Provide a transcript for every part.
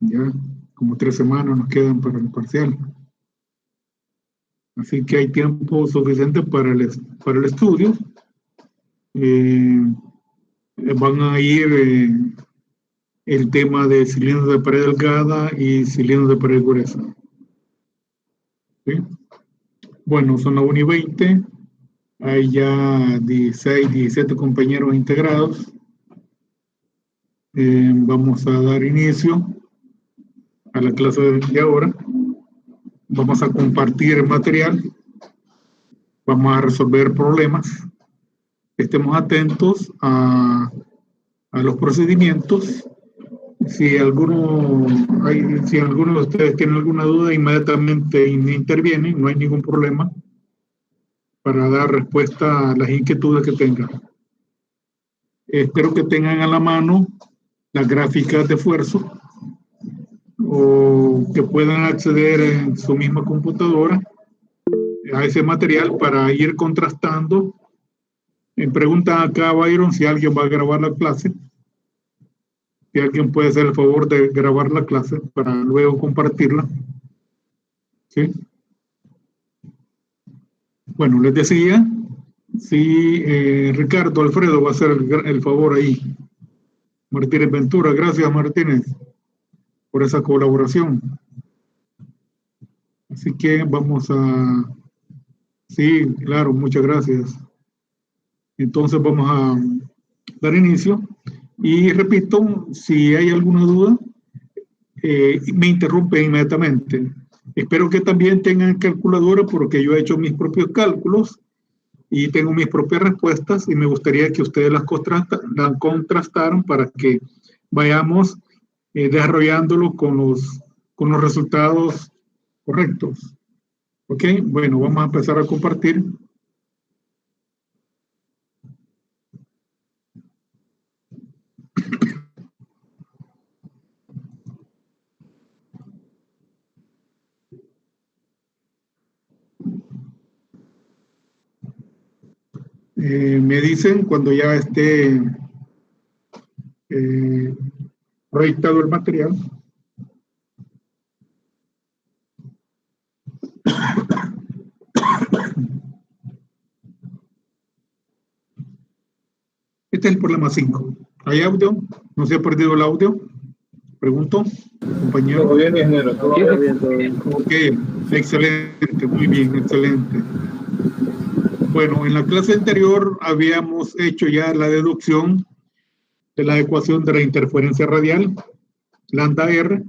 Ya como 3 semanas nos quedan para el parcial. Así que hay tiempo suficiente para el estudio. Van a ir el tema de cilindros de pared delgada y cilindros de pared gruesa. ¿Sí? Bueno, son las 1:20. Hay ya 16, 17 compañeros integrados. Vamos a dar inicio a la clase de ahora. Vamos a compartir el material. Vamos a resolver problemas. Estemos atentos a los procedimientos. Si alguno de ustedes tiene alguna duda, inmediatamente intervienen, no hay ningún problema para dar respuesta a las inquietudes que tengan. Espero que tengan a la mano las gráficas de esfuerzo o que puedan acceder en su misma computadora a ese material para ir contrastando. Pregunta acá, Byron, si alguien va a grabar la clase. Si alguien puede hacer el favor de grabar la clase para luego compartirla. ¿Sí? Bueno, les decía, si Ricardo Alfredo va a hacer el favor ahí. Martínez Ventura, gracias Martínez por esa colaboración. Así que vamos a... Sí, claro, muchas gracias. Entonces vamos a dar inicio. Y repito, si hay alguna duda, me interrumpe inmediatamente. Espero que también tengan calculadora porque yo he hecho mis propios cálculos y tengo mis propias respuestas y me gustaría que ustedes las contrastaran para que vayamos desarrollándolo con los resultados correctos. ¿Ok? Bueno, vamos a empezar a compartir. Me dicen cuando ya esté proyectado el material. Este es el problema 5. ¿Hay audio? ¿No se ha perdido el audio? Pregunto, compañero. Todo bien, ingeniero. Todo bien, todo bien. Ok, excelente, muy bien, excelente. Bueno, en la clase anterior habíamos hecho ya la deducción de la ecuación de la interferencia radial, lambda R,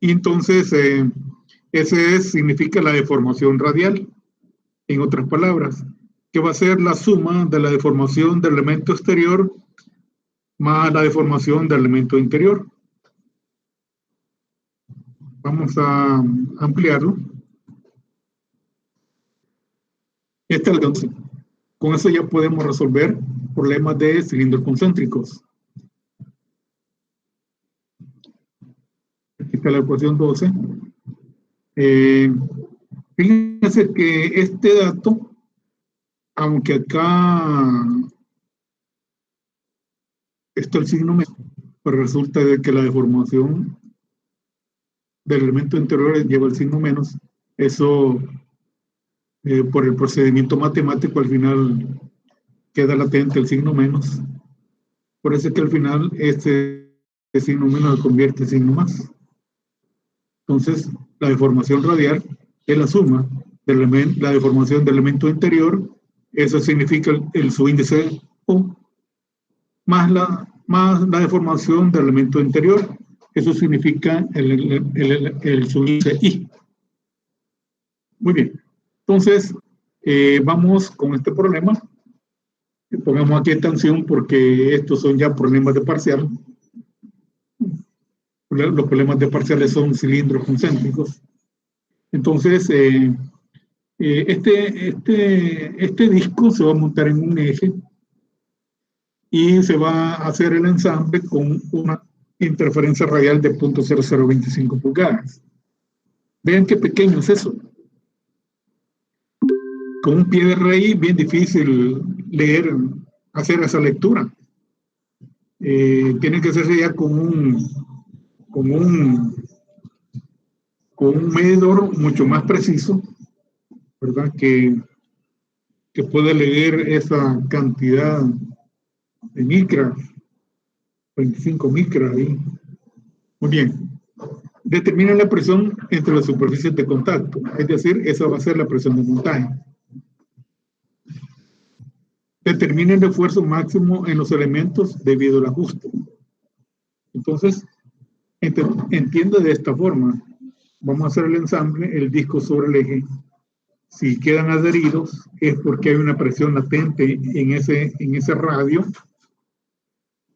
y entonces ese significa la deformación radial, en otras palabras, que va a ser la suma de la deformación del elemento exterior más la deformación del elemento interior. Vamos a ampliarlo. Entonces, con eso ya podemos resolver problemas de cilindros concéntricos. Aquí está la ecuación 12. Fíjense que este dato, aunque acá está el signo menos, pero resulta de que la deformación del elemento interior lleva el signo menos. Eso, por el procedimiento matemático, al final queda latente el signo menos. Por eso es que al final este signo menos se convierte en signo más. Entonces, la deformación radial es la suma de la deformación del elemento interior. Eso significa el subíndice O, más la deformación del elemento interior. Eso significa el subíndice I. Muy bien. Entonces, vamos con este problema. Pongamos aquí atención porque estos son ya problemas de parcial. Los problemas de parciales son cilindros concéntricos. Entonces, este disco se va a montar en un eje y se va a hacer el ensamble con una interferencia radial de 0.0025 pulgadas. Vean qué pequeño es eso. Con un pie de raíz bien difícil hacer esa lectura. tiene que hacerse ya con un medidor mucho más preciso, ¿verdad? Que puede leer esa cantidad de micras, 25 micras ahí. Muy bien. Determina la presión entre las superficies de contacto, es decir, esa va a ser la presión de montaje. Determina el esfuerzo máximo en los elementos debido al ajuste. Entonces, entiende de esta forma. Vamos a hacer el ensamble, el disco sobre el eje. Si quedan adheridos, es porque hay una presión latente en ese radio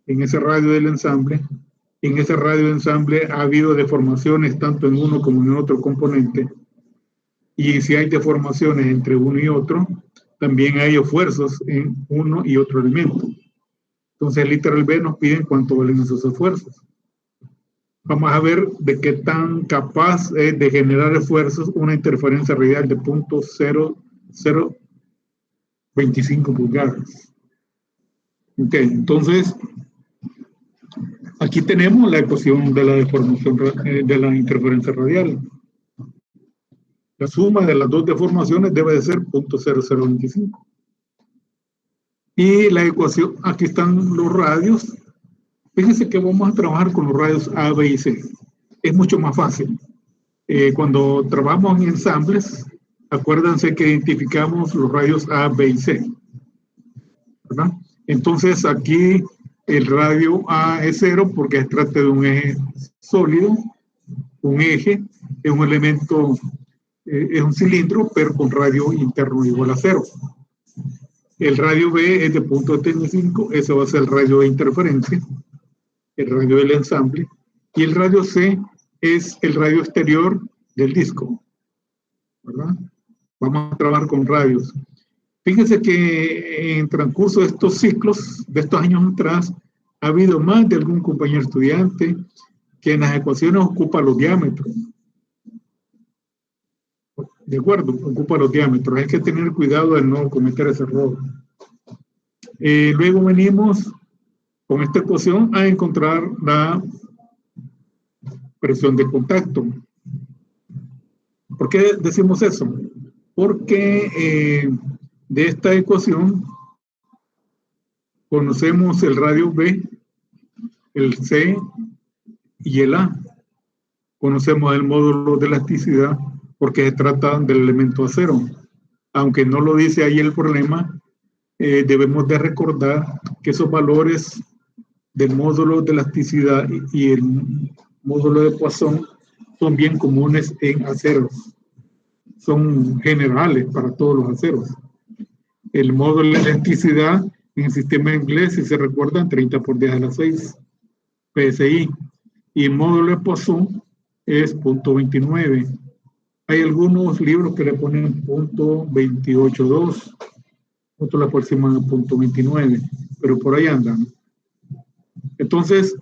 del ensamble. En ese radio de ensamble ha habido deformaciones tanto en uno como en otro componente. Y si hay deformaciones entre uno y otro, también hay esfuerzos en uno y otro elemento. Entonces, el literal B nos piden cuánto valen esos esfuerzos. Vamos a ver de qué tan capaz es de generar esfuerzos una interferencia radial de 0.0025 pulgadas. Ok, entonces, aquí tenemos la ecuación de la deformación de la interferencia radial. La suma de las dos deformaciones debe de ser 0.0025. Y la ecuación, aquí están los radios. Fíjense que vamos a trabajar con los radios A, B y C. Es mucho más fácil. Cuando trabajamos en ensambles, acuérdense que identificamos los radios A, B y C, ¿verdad? Entonces aquí el radio A es 0 porque se trata de un eje sólido. Un eje es un elemento, es un cilindro, pero con radio interno igual a 0. El radio B es de 0.75, eso va a ser el radio de interferencia, el radio del ensamble, y el radio C es el radio exterior del disco, ¿verdad? Vamos a trabajar con radios. Fíjense que en transcurso de estos ciclos, de estos años atrás, ha habido más de algún compañero estudiante que en las ecuaciones ocupa los diámetros. De acuerdo, ocupa los diámetros. Hay que tener cuidado de no cometer ese error. Luego venimos con esta ecuación a encontrar la presión de contacto. ¿Por qué decimos eso? Porque de esta ecuación conocemos el radio B, el C y el A. Conocemos el módulo de elasticidad porque se trata del elemento acero. Aunque no lo dice ahí el problema, debemos de recordar que esos valores del módulo de elasticidad y el módulo de Poisson son bien comunes en aceros. Son generales para todos los aceros. El módulo de elasticidad en el sistema inglés, si se recuerdan, 30 por 10 a la 6 PSI. Y el módulo de Poisson es 0.29. Hay algunos libros que le ponen 0.282, otros le aproximan a 0.29, pero por ahí andan. Entonces,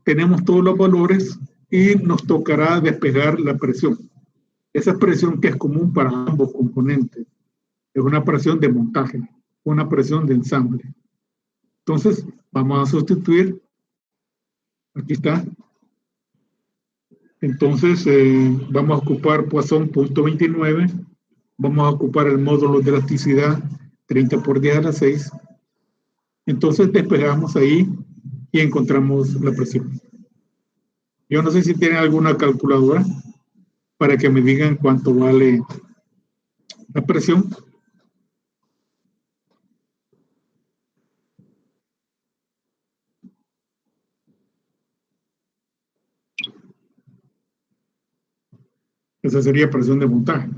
tenemos todos los valores y nos tocará despejar la presión. Esa presión que es común para ambos componentes es una presión de montaje, una presión de ensamble. Entonces, vamos a sustituir. Aquí está. Entonces, vamos a ocupar Poisson 0.29. Vamos a ocupar el módulo de elasticidad 30 por 10 a la 6. Entonces, despejamos ahí y encontramos la presión. Yo no sé si tienen alguna calculadora para que me digan cuánto vale la presión. Esa sería presión de montaje.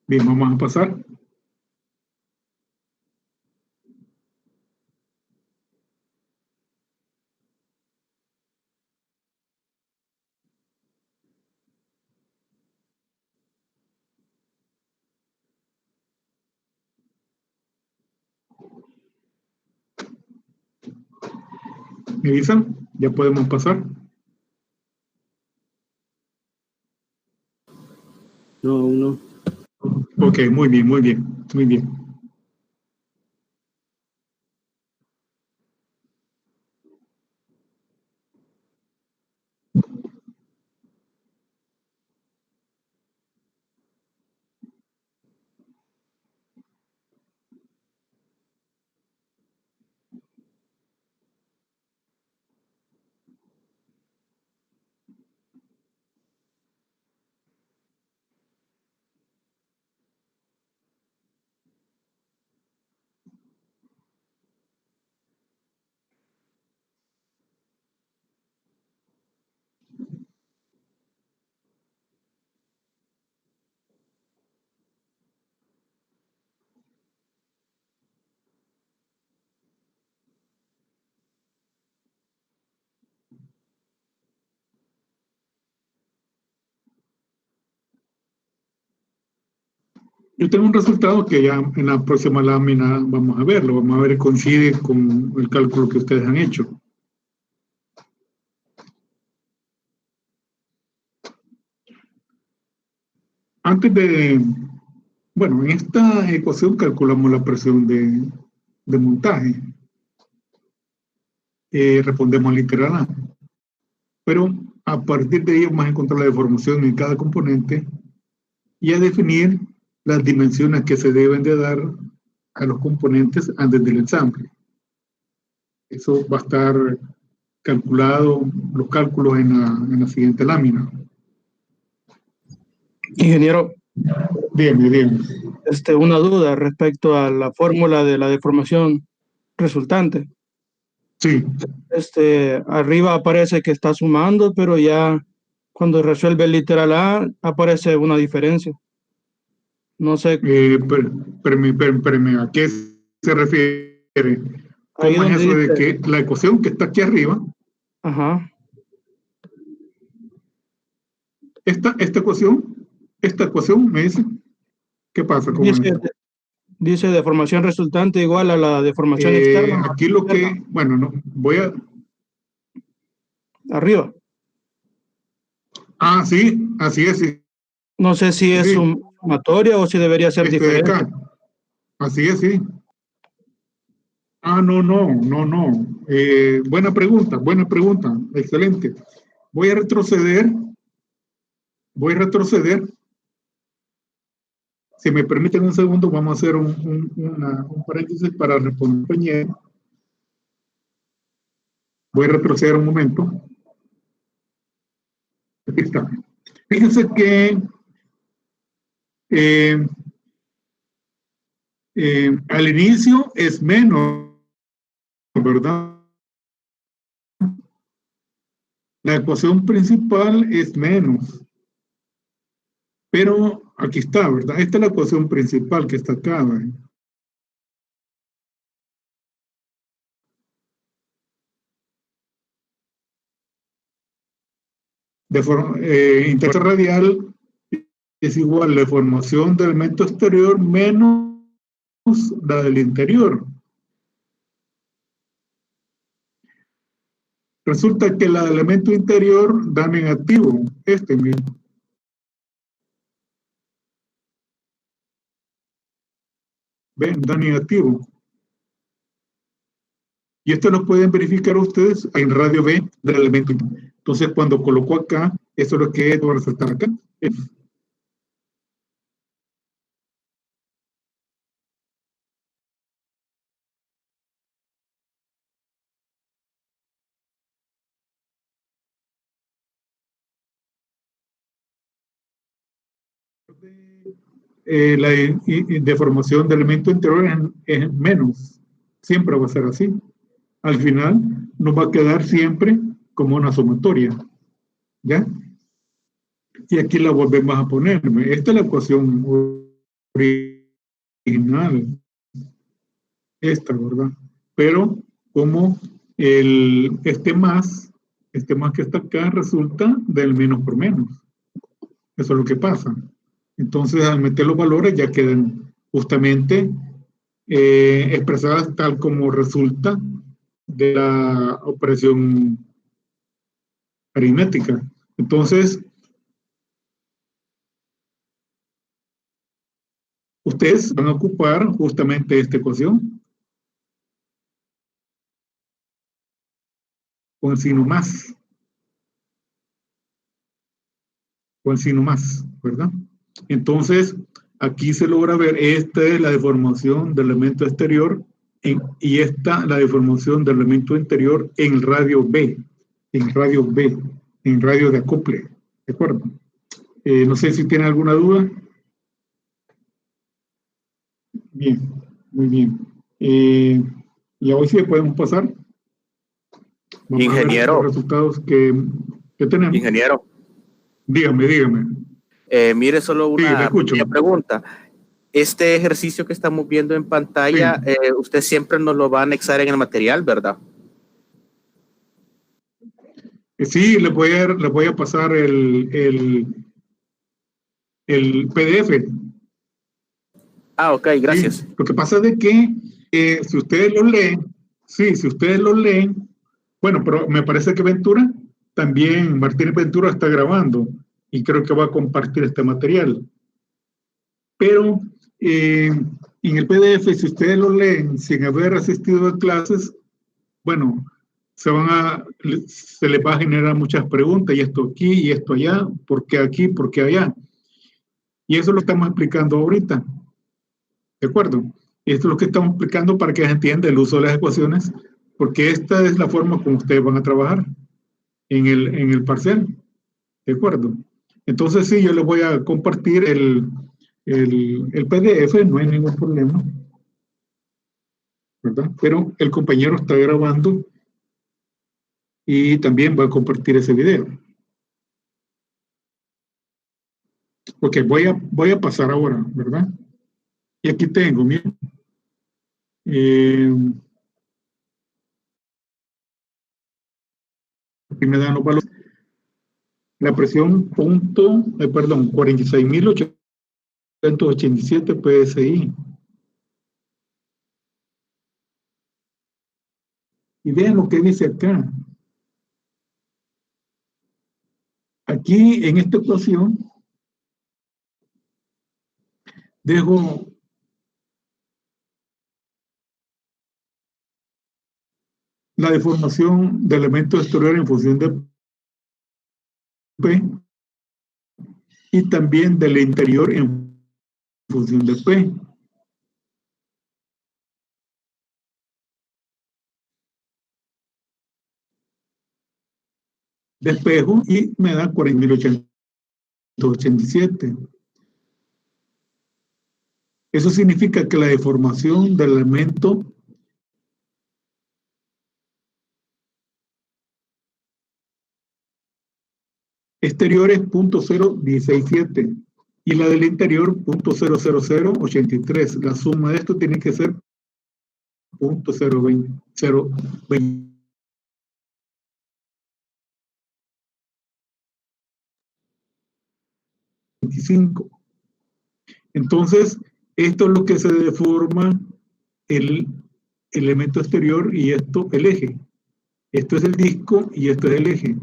Bien, vamos a pasar. ¿Me avisan? Ya podemos pasar. No, aún no. Ok, muy bien, muy bien, muy bien. Yo tengo un resultado que ya en la próxima lámina vamos a verlo, vamos a ver si coincide con el cálculo que ustedes han hecho. Antes de, bueno, en esta ecuación calculamos la presión de montaje. Respondemos literal A. Pero a partir de ahí vamos a encontrar la deformación en cada componente y a definir las dimensiones que se deben de dar a los componentes antes del ensamble. Eso va a estar calculado, los cálculos en la siguiente lámina. Ingeniero, Bien. una duda respecto a la fórmula de la deformación resultante. Sí. Arriba aparece que está sumando, pero ya cuando resuelve el literal A aparece una diferencia. No sé. Espérame, ¿a qué se refiere? Ahí ¿Cómo es donde eso dice, de que la ecuación que está aquí arriba, ajá, esta ecuación me dice, ¿qué pasa con eso? dice deformación resultante igual a la deformación externa. Aquí lo que, bueno, no, voy a... Arriba. Ah, sí, así es, sí. No sé si es Sí. sumatoria o si debería ser diferente. De acá. Así es, sí. Ah, no. Buena pregunta, excelente. Voy a retroceder. Si me permiten un segundo, vamos a hacer un paréntesis para responder. Voy a retroceder un momento. Aquí está. Fíjense que al inicio es menos, ¿verdad? La ecuación principal es menos. Pero aquí está, ¿verdad? Esta es la ecuación principal que está acá, ¿verdad? Interés radial es igual a la deformación del elemento exterior menos la del interior. Resulta que la del elemento interior da negativo, mismo. Ven, da negativo. Y esto lo pueden verificar ustedes en radio B del elemento interior. Entonces, cuando coloco acá, eso es lo que va a resaltar acá. La deformación del elemento interior es menos. Siempre va a ser así. Al final nos va a quedar siempre como una sumatoria. ¿Ya? Y aquí la volvemos a poner. Esta es la ecuación original. Esta, ¿verdad? Pero como este más que está acá resulta del menos por menos. Eso es lo que pasa. Entonces, al meter los valores ya quedan justamente expresadas tal como resulta de la operación aritmética. Entonces, ustedes van a ocupar justamente esta ecuación con el signo más. Con el signo más, ¿verdad? Entonces, aquí se logra ver, esta es la deformación del elemento exterior y esta la deformación del elemento interior en el radio B, en radio de acople, ¿de acuerdo? No sé si tienen alguna duda. Bien, muy bien. Y hoy sí podemos pasar. Vamos Ingeniero. a ver los resultados que tenemos. Ingeniero. Dígame. Mire, solo una pequeña pregunta. Este ejercicio que estamos viendo en pantalla, sí, usted siempre nos lo va a anexar en el material, ¿verdad? Sí, le voy a pasar el PDF. Ah, ok, gracias. Sí, lo que pasa es de que si ustedes lo leen, si ustedes lo leen, bueno, pero me parece que Ventura, también Martínez Ventura está grabando y creo que va a compartir este material. Pero en el PDF, si ustedes lo leen sin haber asistido a clases, bueno, se les va a generar muchas preguntas, y esto aquí, y esto allá, ¿por qué aquí, por qué allá? Y eso lo estamos explicando ahorita, ¿de acuerdo? Y esto es lo que estamos explicando para que se entienda el uso de las ecuaciones, porque esta es la forma como ustedes van a trabajar en el parcial, ¿de acuerdo? Entonces sí, yo les voy a compartir el PDF, no hay ningún problema, ¿verdad? Pero el compañero está grabando y también va a compartir ese video. Ok, voy a pasar ahora, ¿verdad? Y aquí tengo, miren. Aquí me dan los valores. La presión 46.887 PSI. Y vean lo que dice acá. Aquí, en esta ecuación, dejo la deformación del elemento exterior en función de P y también del interior en función de P. Despejo y me da 40.887. Eso significa que la deformación del elemento exterior es 0.0167 y la del interior 0.00083. La suma de esto tiene que ser 0.020. Entonces, esto es lo que se deforma el elemento exterior y esto el eje. Esto es el disco y esto es el eje.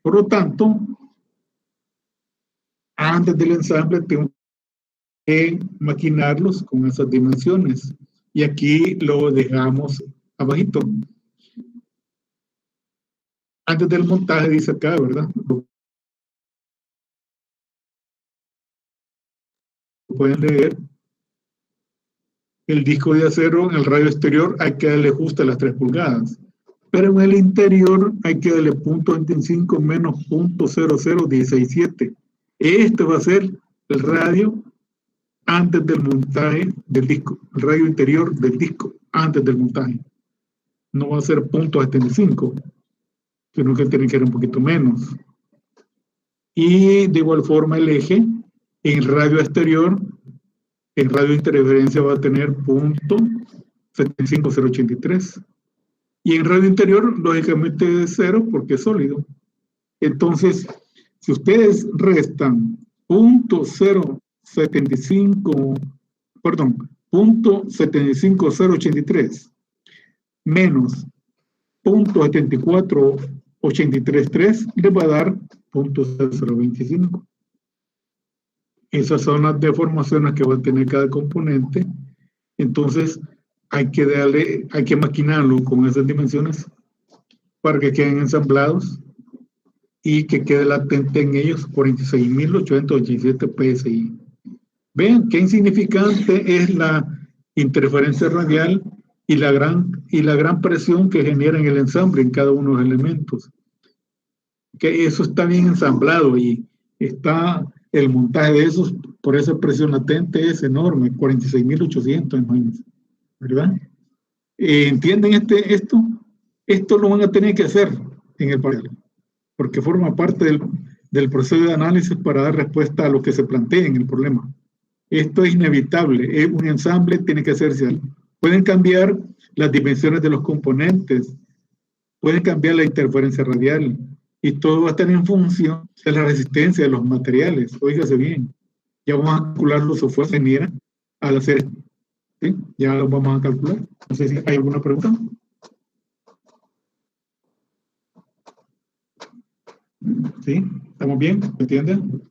Por lo tanto, antes del ensamble tengo que maquinarlos con esas dimensiones. Y aquí lo dejamos abajito. Antes del montaje dice acá, ¿verdad? Pueden leer. El disco de acero en el radio exterior hay que darle justo a las 3 pulgadas. Pero en el interior hay que darle 0.25 menos 0.00167. Este va a ser el radio antes del montaje del disco, el radio interior del disco antes del montaje. No va a ser 0.75, sino que tiene que ser un poquito menos. Y de igual forma el eje en el radio exterior, en radio de interferencia va a tener 0.75083. Y en radio interior, lógicamente es 0 porque es sólido. Entonces, si ustedes restan 0.75083 menos 0.74833 les va a dar 0.0025. Esas son las deformaciones que va a tener cada componente. Entonces, hay que maquinarlo con esas dimensiones para que queden ensamblados y que quede latente en ellos 46.887 PSI. Vean qué insignificante es la interferencia radial y la gran presión que genera en el ensamble en cada uno de los elementos. Que eso está bien ensamblado y está el montaje de esos por esa presión latente es enorme, 46.800, imagínense, ¿verdad? ¿Entienden esto? Esto lo van a tener que hacer en el paralelo, porque forma parte del proceso de análisis para dar respuesta a lo que se plantea en el problema. Esto es inevitable, un ensamble tiene que hacerse. Pueden cambiar las dimensiones de los componentes, pueden cambiar la interferencia radial, y todo va a estar en función de la resistencia de los materiales. Óigase bien, ya vamos a calcular los esfuerzos al hacer esto. ¿Sí? Ya lo vamos a calcular. No sé si hay alguna pregunta. ¿Sí? ¿Estamos bien? ¿Me entienden?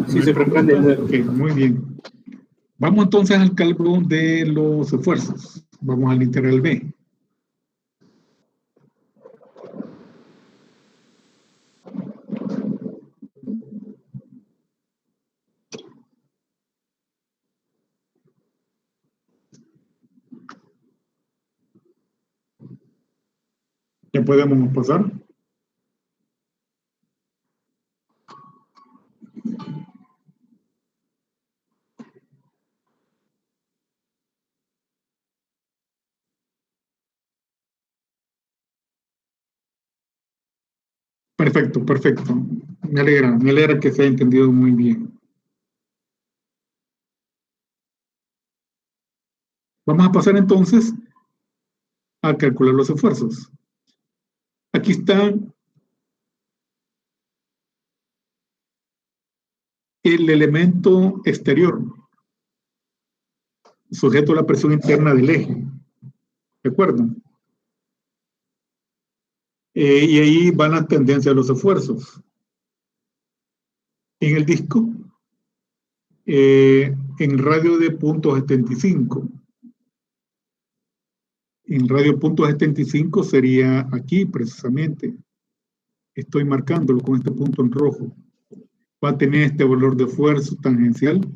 Sí, se comprende. Ok, muy bien. Vamos entonces al cálculo de los esfuerzos. Vamos al integral B. Ya podemos pasar. Perfecto, perfecto. Me alegra que se haya entendido muy bien. Vamos a pasar entonces a calcular los esfuerzos. Aquí está el elemento exterior, sujeto a la presión interna del eje. ¿De acuerdo? Y ahí van las tendencias de los esfuerzos. En el disco, en radio de punto 75. En radio punto 75 sería aquí precisamente. Estoy marcándolo con este punto en rojo. Va a tener este valor de esfuerzo tangencial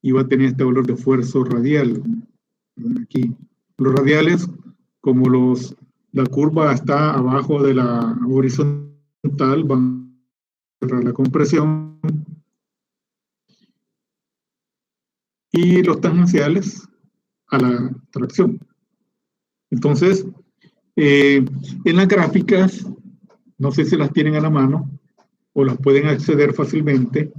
y va a tener este valor de esfuerzo radial. Aquí. Los radiales, como la curva está abajo de la horizontal, van a la compresión. Y los tangenciales a la tracción. Entonces, en las gráficas, no sé si las tienen a la mano o las pueden acceder fácilmente,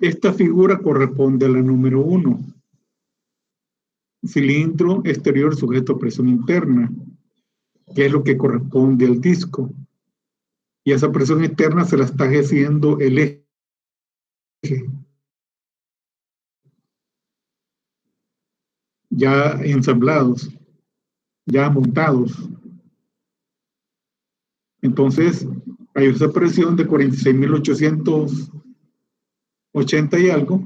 esta figura corresponde a la número 1. Cilindro exterior sujeto a presión interna, que es lo que corresponde al disco. Y esa presión interna se la está ejerciendo el eje. Ya ensamblados, ya montados. Entonces, hay esa presión de 46.880 y algo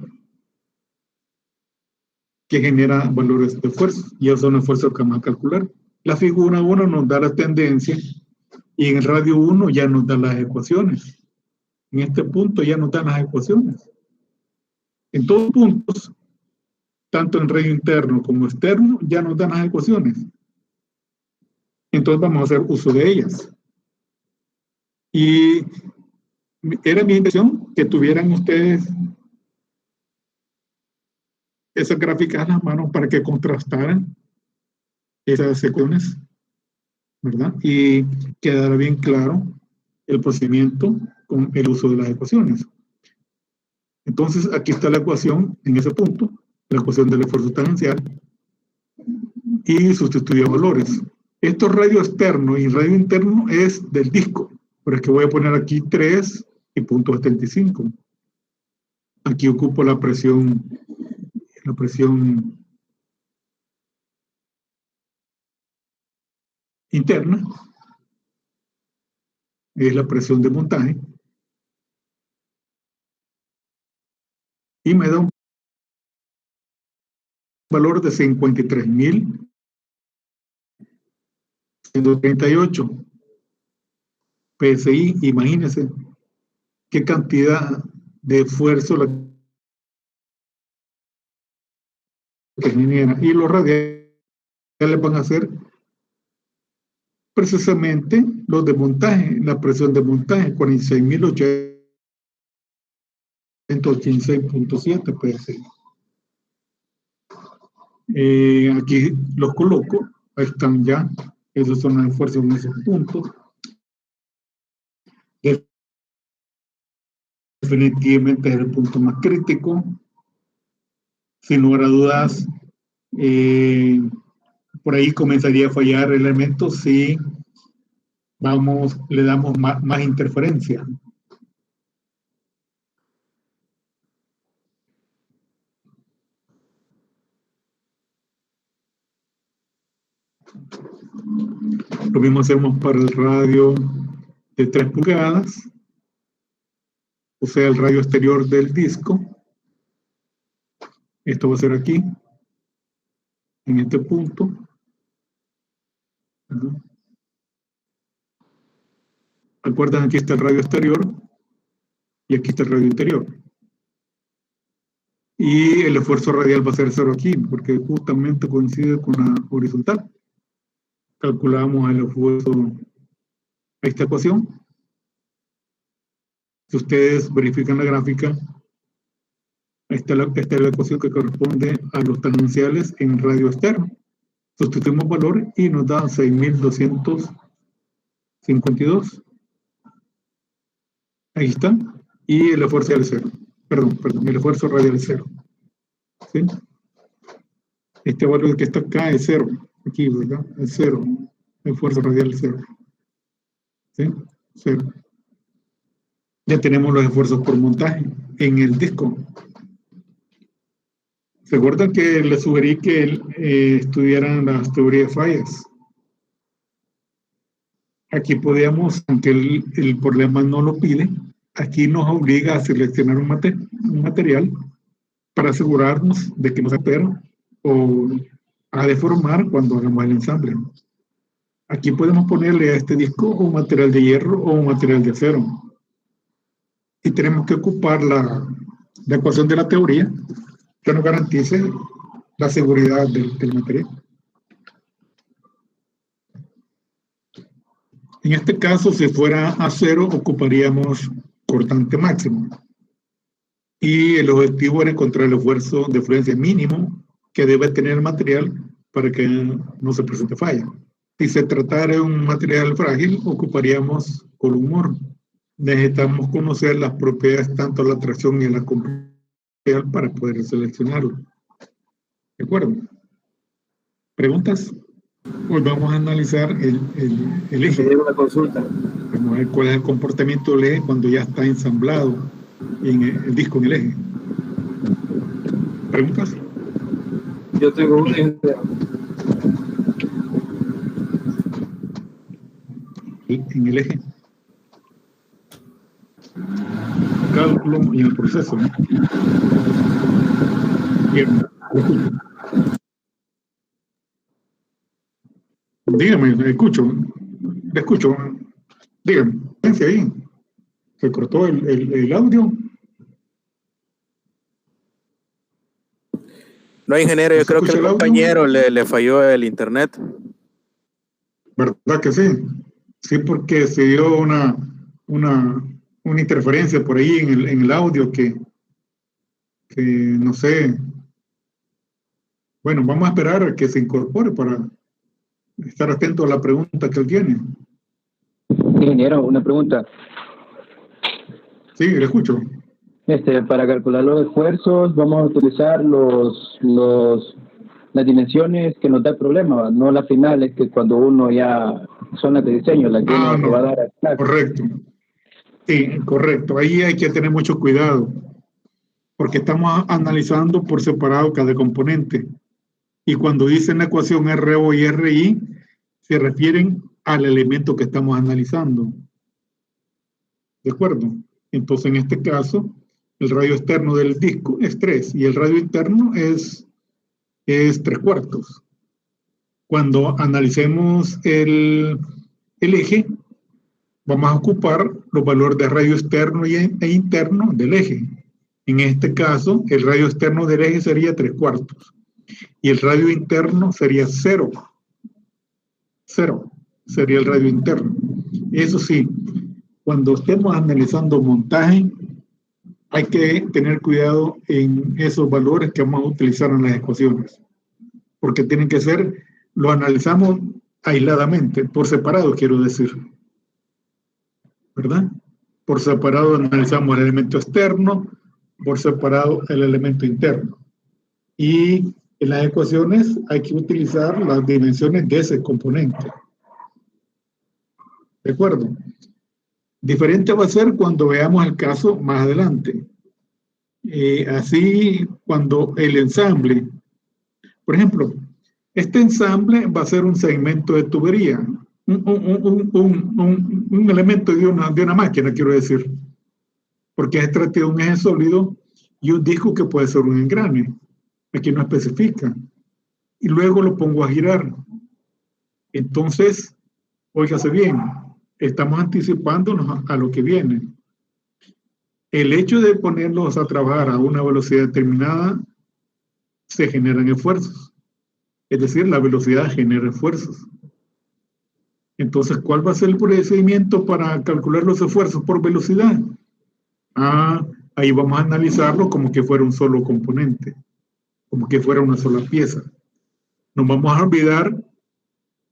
que genera valores de esfuerzo. Y esos son esfuerzos que vamos a calcular. La figura 1 nos da la tendencia y en el radio 1 ya nos dan las ecuaciones. En este punto ya nos dan las ecuaciones. En todos puntos, tanto en radio interno como externo, ya nos dan las ecuaciones. Entonces vamos a hacer uso de ellas. Y era mi intención que tuvieran ustedes esas gráficas a las manos para que contrastaran esas ecuaciones, ¿verdad? Y quedara bien claro el procedimiento con el uso de las ecuaciones. Entonces, aquí está la ecuación en ese punto, la ecuación del esfuerzo tangencial, y sustituye valores. Esto es radio externo y radio interno es del disco, pero es que voy a poner aquí 3 y punto 75. Aquí ocupo la presión interna, es la presión de montaje, y me da un valor de 53.138 PSI. Imagínense qué cantidad de esfuerzo la que genera. Y los radiales van a ser precisamente los de montaje, la presión de montaje, 46.815.7 PSI. Aquí los coloco, ahí están ya, esos son los esfuerzos en esos puntos. Definitivamente es el punto más crítico. Sin lugar a dudas, por ahí comenzaría a fallar el elemento si le damos más interferencia. Lo mismo hacemos para el radio de 3 pulgadas, o sea, el radio exterior del disco. Esto va a ser aquí, en este punto. Recuerden, aquí está el radio exterior y aquí está el radio interior. Y el esfuerzo radial va a ser 0 aquí, porque justamente coincide con la horizontal. Calculamos el esfuerzo a esta ecuación. Si ustedes verifican la gráfica, esta es la ecuación que corresponde a los tangenciales en radio externo. Sustituimos valores y nos da 6.252. Ahí está. Y el esfuerzo radial es 0. Perdón, el esfuerzo radial es 0. ¿Sí? Este valor que está acá es 0. Aquí, ¿verdad? Es 0. El esfuerzo radial es 0. ¿Sí? 0. Ya tenemos los esfuerzos por montaje en el disco. ¿Se acuerdan que les sugerí que estudiaran las teorías de fallas? Aquí podíamos, aunque el problema no lo pide, aquí nos obliga a seleccionar un material para asegurarnos de que no se pierda o a deformar cuando hagamos el ensamble. Aquí podemos ponerle a este disco un material de hierro o un material de acero. Y tenemos que ocupar la ecuación de la teoría que nos garantice la seguridad del material. En este caso, si fuera acero, ocuparíamos cortante máximo. Y el objetivo era encontrar el esfuerzo de fluencia mínimo que debe tener el material para que no se presente falla. Si se tratara de un material frágil, ocuparíamos columor. Necesitamos conocer las propiedades tanto de la tracción y la compresión para poder seleccionarlo. ¿De acuerdo? ¿Preguntas? Hoy vamos a analizar el eje. Una consulta. Vamos a ver cuál es el comportamiento del eje cuando ya está ensamblado en el disco en el eje. ¿Preguntas? Yo tengo una idea. En el eje. Cálculo y el proceso, ¿no? Bien, lo escucho. Dígame, le escucho. Dígame, ahí. ¿Se cortó el audio? No, ingeniero, yo creo que al compañero le falló el internet. ¿Verdad que sí? Sí, porque se dio una interferencia por ahí en el audio que no sé. Bueno, vamos a esperar a que se incorpore para estar atento a la pregunta que él tiene. Ingeniero, una pregunta. Sí, le escucho. Para calcular los esfuerzos vamos a utilizar las dimensiones que nos da el problema, no las finales que cuando uno ya son las de diseño, las que uno va a dar a clase. Correcto. Sí, correcto. Ahí hay que tener mucho cuidado, porque estamos analizando por separado cada componente. Y cuando dicen la ecuación RO y RI, se refieren al elemento que estamos analizando. ¿De acuerdo? Entonces, en este caso, El radio externo del disco es 3 y el radio interno es 3/4. Cuando analicemos el eje, vamos a ocupar los valores de radio externo e interno del eje. En este caso, el radio externo del eje sería 3/4 y el radio interno sería 0. 0 sería el radio interno. Eso sí, cuando estemos analizando montaje, hay que tener cuidado en esos valores que vamos a utilizar en las ecuaciones, porque tienen que ser, lo analizamos aisladamente, por separado quiero decir, ¿verdad? Por separado analizamos el elemento externo, por separado el elemento interno. Y en las ecuaciones hay que utilizar las dimensiones de ese componente. ¿De acuerdo? Diferente va a ser cuando veamos el caso más adelante. Así, cuando el ensamble, por ejemplo, este ensamble va a ser un segmento de tubería, un elemento de una máquina, quiero decir, porque es tratado de un eje sólido y un disco que puede ser un engrane. Aquí no especifica. Y luego lo pongo a girar. Entonces, óigase bien, estamos anticipándonos a lo que viene. El hecho de ponerlos a trabajar a una velocidad determinada, se generan esfuerzos. Es decir, la velocidad genera esfuerzos. Entonces, ¿cuál va a ser el procedimiento para calcular los esfuerzos por velocidad? Ahí vamos a analizarlo como que fuera un solo componente, como que fuera una sola pieza. Nos vamos a olvidar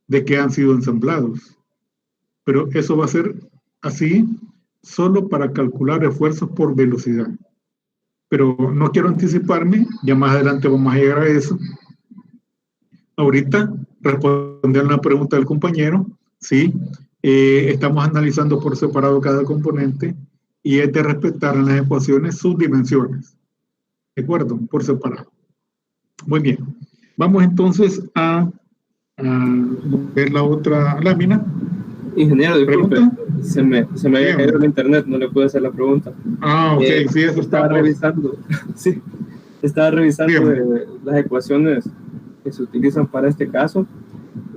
de que han sido ensamblados. Pero eso va a ser así solo para calcular esfuerzos por velocidad. Pero no quiero anticiparme, ya más adelante vamos a llegar a eso. Ahorita, respondiendo a la pregunta del compañero, sí, estamos analizando por separado cada componente y es de respetar en las ecuaciones sus dimensiones. ¿De acuerdo? Por separado. Muy bien. Vamos entonces a ver la otra lámina. Ingeniero, disculpe, se me había caído el internet, no le pude hacer la pregunta. Ok, sí, eso estaba revisando. Sí, estaba revisando las ecuaciones que se utilizan para este caso,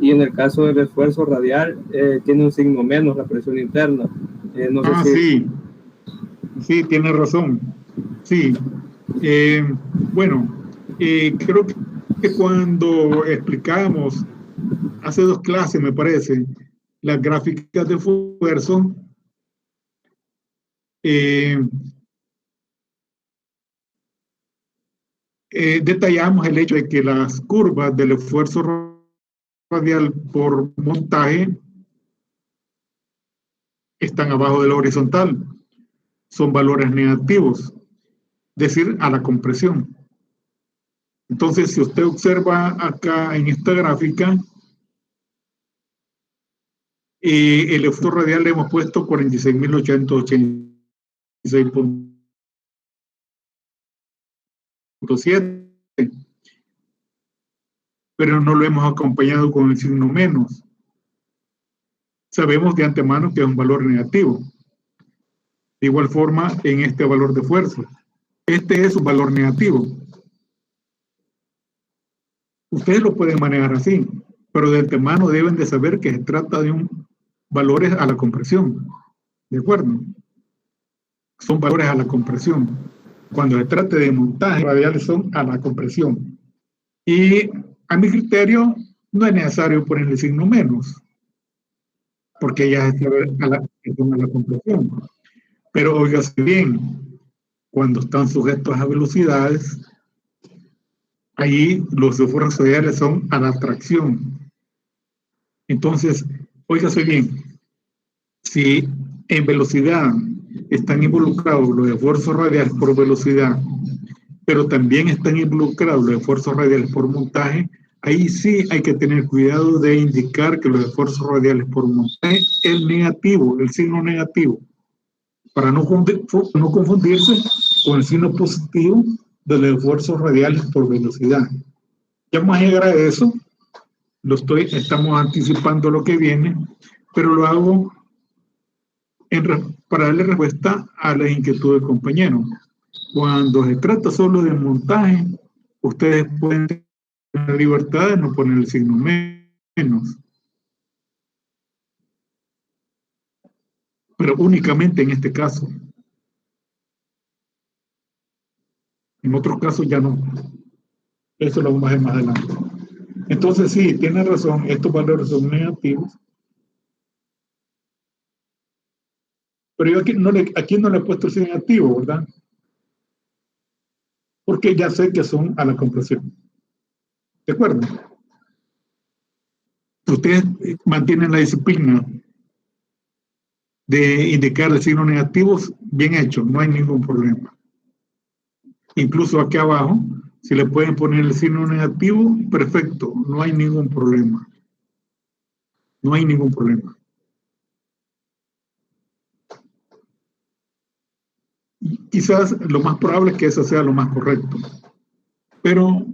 y en el caso del esfuerzo radial tiene un signo menos la presión interna. No sé si... sí, tiene razón. Sí, bueno, creo que cuando explicamos hace 2 clases, me parece, las gráficas de esfuerzo, detallamos el hecho de que las curvas del esfuerzo radial por montaje están abajo de la horizontal. Son valores negativos, es decir, a la compresión. Entonces, si usted observa acá en esta gráfica, el esfuerzo radial le hemos puesto 46.886.7, pero no lo hemos acompañado con el signo menos. Sabemos de antemano que es un valor negativo. De igual forma, en este valor de esfuerzo, este es un valor negativo. Ustedes lo pueden manejar así, pero de antemano deben de saber que se trata de valores a la compresión. ¿De acuerdo? Son valores a la compresión. Cuando se trate de montaje, radiales son a la compresión. Y a mi criterio, no es necesario ponerle el signo menos, porque ya es a la compresión. Pero óigase bien, cuando están sujetos a velocidades, ahí los esfuerzos radiales son a la tracción. Entonces, óigase bien, si en velocidad están involucrados los esfuerzos radiales por velocidad, pero también están involucrados los esfuerzos radiales por montaje, ahí sí hay que tener cuidado de indicar que los esfuerzos radiales por montaje es negativo, el signo negativo, para no confundirse con el signo positivo de los esfuerzos radiales por velocidad. Ya vamos a llegar a eso, estamos anticipando lo que viene, pero lo hago para darle respuesta a la inquietud del compañero. Cuando se trata solo de montaje, ustedes pueden tener la libertad de no poner el signo menos. Pero únicamente en este caso. En otros casos ya no. Eso lo vamos a ver más adelante. Entonces sí, tiene razón, estos valores son negativos. Pero yo aquí no le he puesto el negativo, ¿verdad? Porque ya sé que son a la compresión. ¿De acuerdo? Ustedes mantienen la disciplina de indicar el signo negativo, bien hecho, no hay ningún problema. Incluso aquí abajo, si le pueden poner el signo negativo, perfecto, no hay ningún problema. No hay ningún problema. Y quizás lo más probable es que eso sea lo más correcto. Pero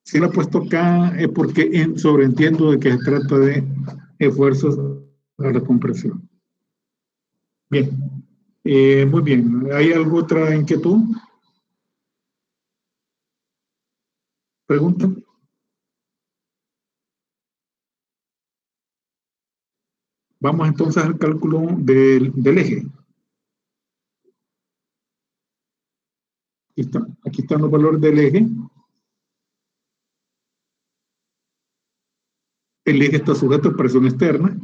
si lo he puesto acá es porque sobreentiendo de que se trata de esfuerzos a la compresión. Bien, muy bien. ¿Hay alguna otra inquietud? ¿Pregunta? Vamos entonces al cálculo del eje. Aquí están los valores del eje. El eje está sujeto a presión externa.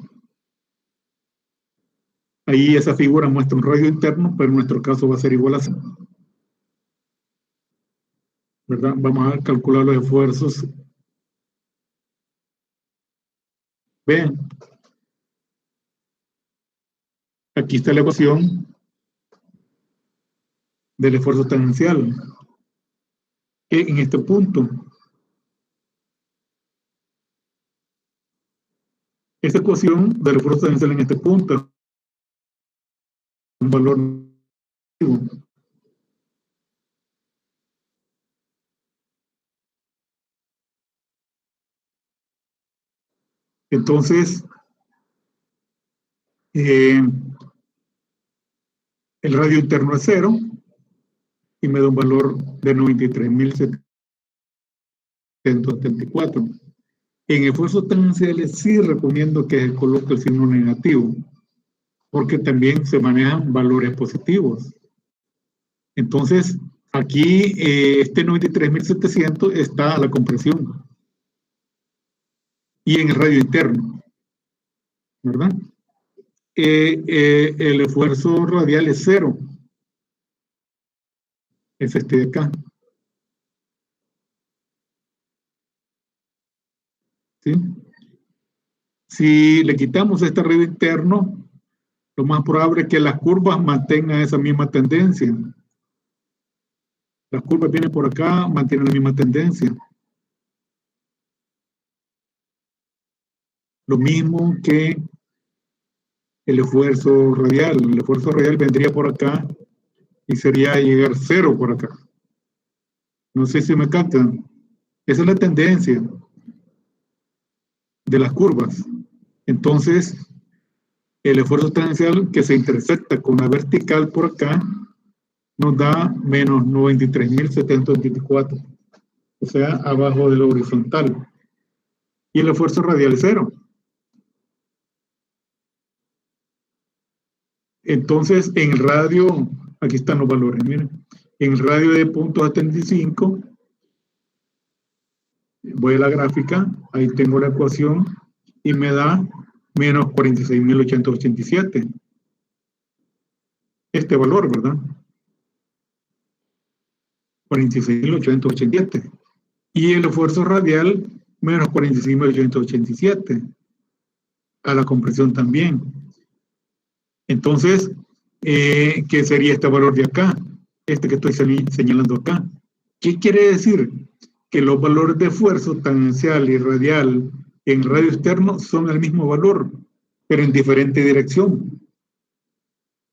Ahí esa figura muestra un radio interno, pero en nuestro caso va a ser igual a 0. ¿Verdad? Vamos a calcular los esfuerzos. Vean. Aquí está la ecuación del esfuerzo tangencial. En este punto. Esta ecuación del esfuerzo tangencial en este punto. Un valor negativo. Entonces, el radio interno es 0 y me da un valor de 93.774. En esfuerzos tangenciales sí recomiendo que se coloque el signo negativo, porque también se manejan valores positivos. Entonces, aquí este 93.700 está a la compresión y en el radio interno, ¿verdad? El esfuerzo radial es 0. Es este de acá. ¿Sí? Si le quitamos este radio interno, lo más probable es que las curvas mantengan esa misma tendencia. Las curvas vienen por acá, mantienen la misma tendencia. Lo mismo que el esfuerzo radial. El esfuerzo radial vendría por acá y sería llegar 0 por acá. No sé si me captan. Esa es la tendencia de las curvas. Entonces, el esfuerzo tangencial que se intersecta con la vertical por acá nos da menos 93.724. O sea, abajo de lo horizontal. Y el esfuerzo radial es 0. Entonces, en el radio, aquí están los valores, miren. En el radio de punto 75, voy a la gráfica, ahí tengo la ecuación, y me da menos 46.887. Este valor, ¿verdad? 46.887. Y el esfuerzo radial, menos 46.887. A la compresión también. Entonces, ¿qué sería este valor de acá? Este que estoy señalando acá. ¿Qué quiere decir? Que los valores de esfuerzo tangencial y radial en radio externo son el mismo valor, pero en diferente dirección.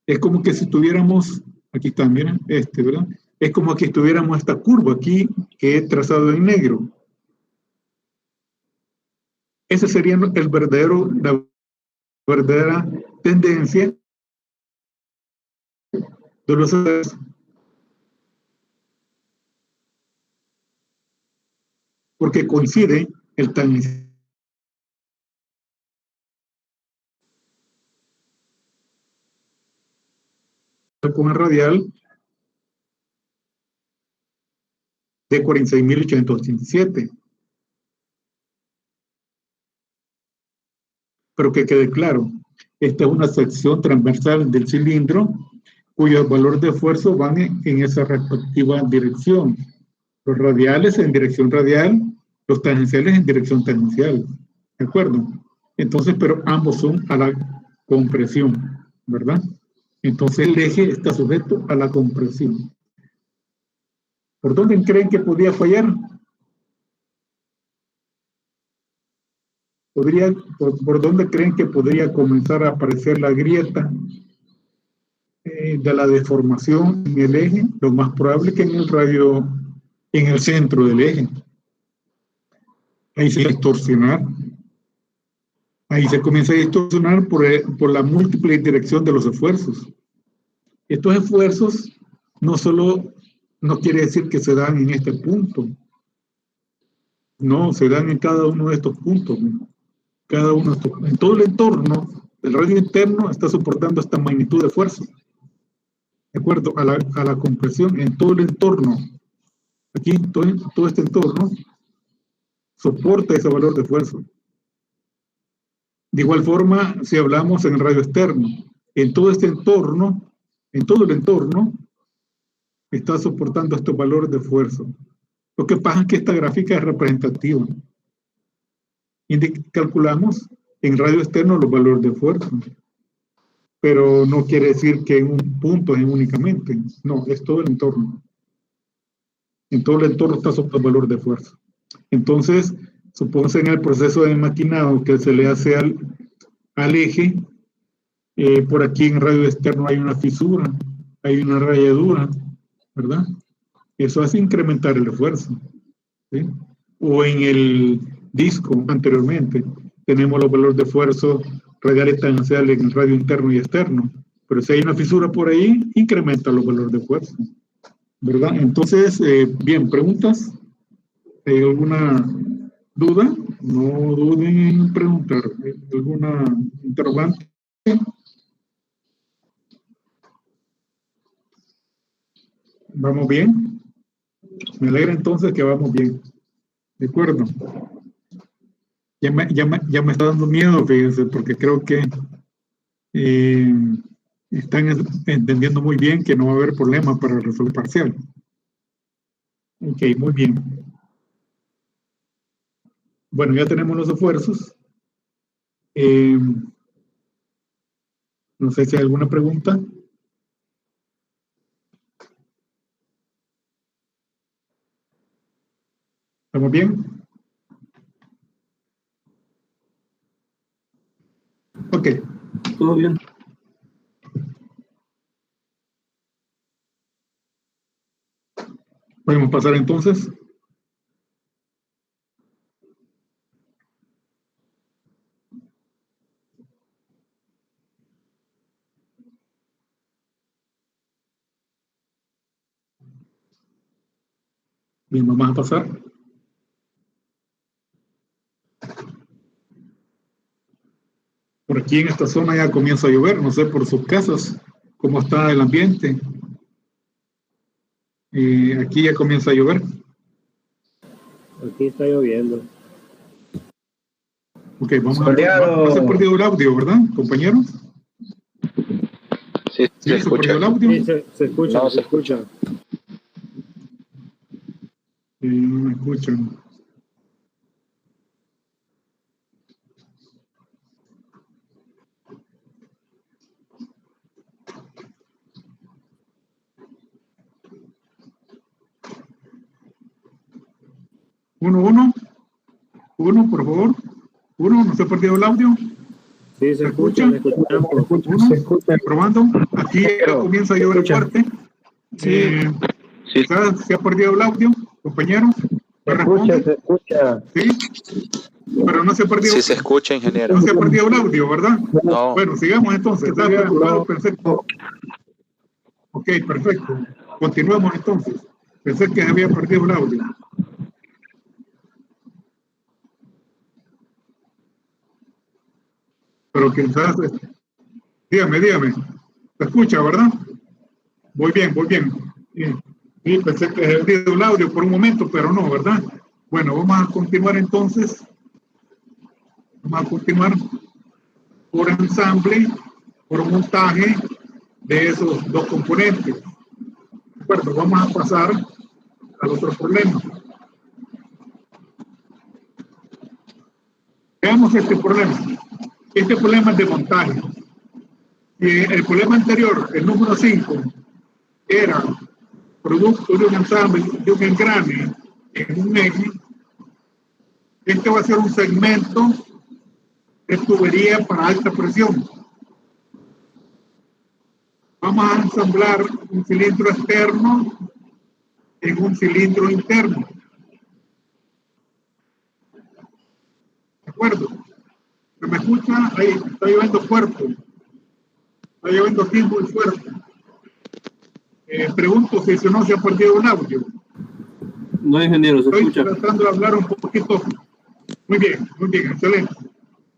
Es como que si tuviéramos, aquí está, miren, ¿verdad? Es como que tuviéramos esta curva aquí que he trazado en negro. Ese sería la verdadera tendencia de los esfuerzos. porque coincide el tangencial con el radial de 46.887. Pero que quede claro, esta es una sección transversal del cilindro cuyos valores de esfuerzo van en esa respectiva dirección. Los radiales en dirección radial, los tangenciales en dirección tangencial. ¿De acuerdo? Entonces, pero ambos son a la compresión, ¿verdad? Entonces el eje está sujeto a la compresión. ¿Por dónde creen que podía fallar? ¿Por dónde creen que podría comenzar a aparecer la grieta de la deformación en el eje? Lo más probable que en el radio, en el centro del eje. Ahí se va a distorsionar. Ahí se comienza a distorsionar por la múltiple dirección de los esfuerzos. Estos esfuerzos no quiere decir que se dan en este punto. No, se dan en cada uno de estos puntos. Cada uno de estos, en todo el entorno del radio interno está soportando esta magnitud de fuerza. De acuerdo a la compresión en todo el entorno. Aquí, todo este entorno soporta ese valor de fuerza. De igual forma, si hablamos en el radio externo, en todo este entorno, en todo el entorno, está soportando estos valores de fuerza. Lo que pasa es que esta gráfica es representativa. Y calculamos en radio externo los valores de fuerza. Pero no quiere decir que en un punto es únicamente. No, es todo el entorno. En todo el entorno está soportando el valor de fuerza. Entonces, supóngase en el proceso de maquinado que se le hace al eje, por aquí en radio externo hay una fisura, hay una rayadura, ¿verdad? Eso hace incrementar el esfuerzo, ¿sí? O en el disco anteriormente tenemos los valores de esfuerzo radiales tangenciales en el radio interno y externo, pero si hay una fisura por ahí, incrementa los valores de esfuerzo, ¿verdad? Entonces, bien, ¿preguntas? ¿Hay alguna duda? No duden en preguntar. ¿Alguna interrogante? ¿Vamos bien? Me alegra entonces que vamos bien. ¿De acuerdo? Ya me está dando miedo, fíjense, porque creo que están entendiendo muy bien que no va a haber problema para resolver parcial. Ok, muy bien. Bueno, ya tenemos los esfuerzos. No sé si hay alguna pregunta. ¿Estamos bien? Ok. Todo bien. Podemos pasar entonces. Bien, vamos a pasar. Por aquí en esta zona ya comienza a llover, no sé por sus casas cómo está el ambiente. Aquí ya comienza a llover. Aquí está lloviendo. Ok, vamos a ver. No se ha perdido el audio, ¿verdad, compañeros? Sí, se escucha. ¿El audio? Sí, se escucha, No, se escucha. No me escuchan. Uno, por favor. ¿No se ha perdido el audio? Sí, se escucha. Se escucha. Probando. Aquí comienza a llover fuerte. Sí. ¿Se ha perdido el audio, compañeros? Se escucha. Sí. Pero no se ha perdido. Sí, se escucha, ingeniero. No se ha perdido el audio, ¿verdad? No. Bueno, sigamos entonces. Perfecto. Ok, perfecto. Continuamos entonces. Pensé que había perdido el audio. pero quizás, dígame, ¿se escucha, verdad? Voy bien. Sí, pensé que había perdido el audio por un momento, pero no, ¿verdad? Bueno, vamos a continuar entonces. Vamos a continuar por ensamble, por montaje de esos dos componentes. De acuerdo, vamos a pasar al otro problema. Veamos este problema. Este problema es de montaje. Y el problema anterior, el número 5, era producto de un ensamble, de un engrane en un eje. Este va a ser un segmento de tubería para alta presión. Vamos a ensamblar un cilindro externo en un cilindro interno. ¿De acuerdo? ¿Me escucha? Ahí está lloviendo fuerte. Está lloviendo aquí muy fuerte. Pregunto si no se ha perdido el audio. No, ingeniero, se escucha. Estoy tratando de hablar un poquito. Muy bien, excelente.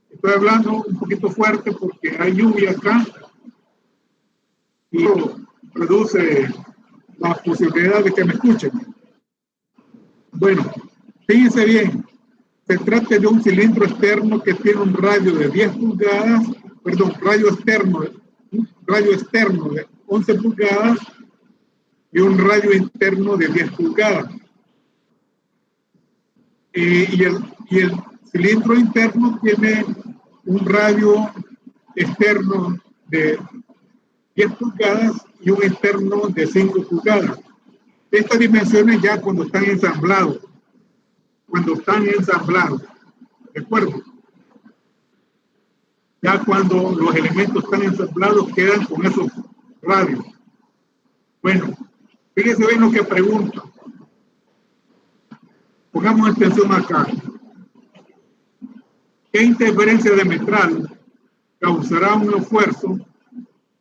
Estoy hablando un poquito fuerte porque hay lluvia acá y produce la posibilidad de que me escuchen. Bueno, fíjense bien. Se trata de un cilindro externo que tiene un radio de 10 pulgadas, perdón, radio externo de 11 pulgadas y un radio interno de 10 pulgadas. Y el cilindro interno tiene un radio externo de 10 pulgadas y un interno de 5 pulgadas. Estas dimensiones ya cuando están ensamblados. ¿De acuerdo? Ya cuando los elementos están ensamblados quedan con esos radios. Bueno, fíjense bien lo que pregunta. Pongamos atención acá. ¿Qué interferencia diametral causará un esfuerzo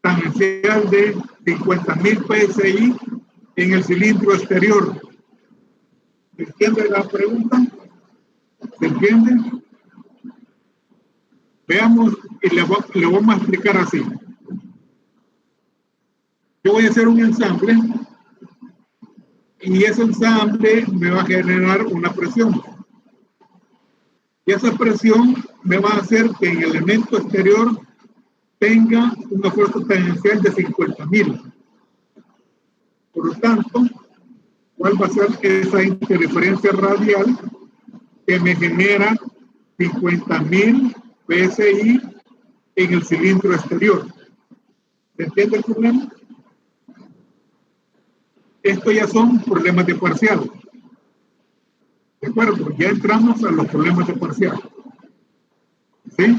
tangencial de 50.000 PSI en el cilindro exterior? ¿Se entiende la pregunta? ¿Se entiende? Veamos y le vamos a explicar así. Yo voy a hacer un ensamble y ese ensamble me va a generar una presión. Y esa presión me va a hacer que en el elemento exterior tenga un esfuerzo tangencial de 50.000. Por lo tanto, ¿cuál va a ser esa interferencia radial que me genera 50.000 PSI en el cilindro exterior? ¿Se entiende el problema? Estos ya son problemas de parcial. ¿De acuerdo? Ya entramos a los problemas de parcial. ¿Sí?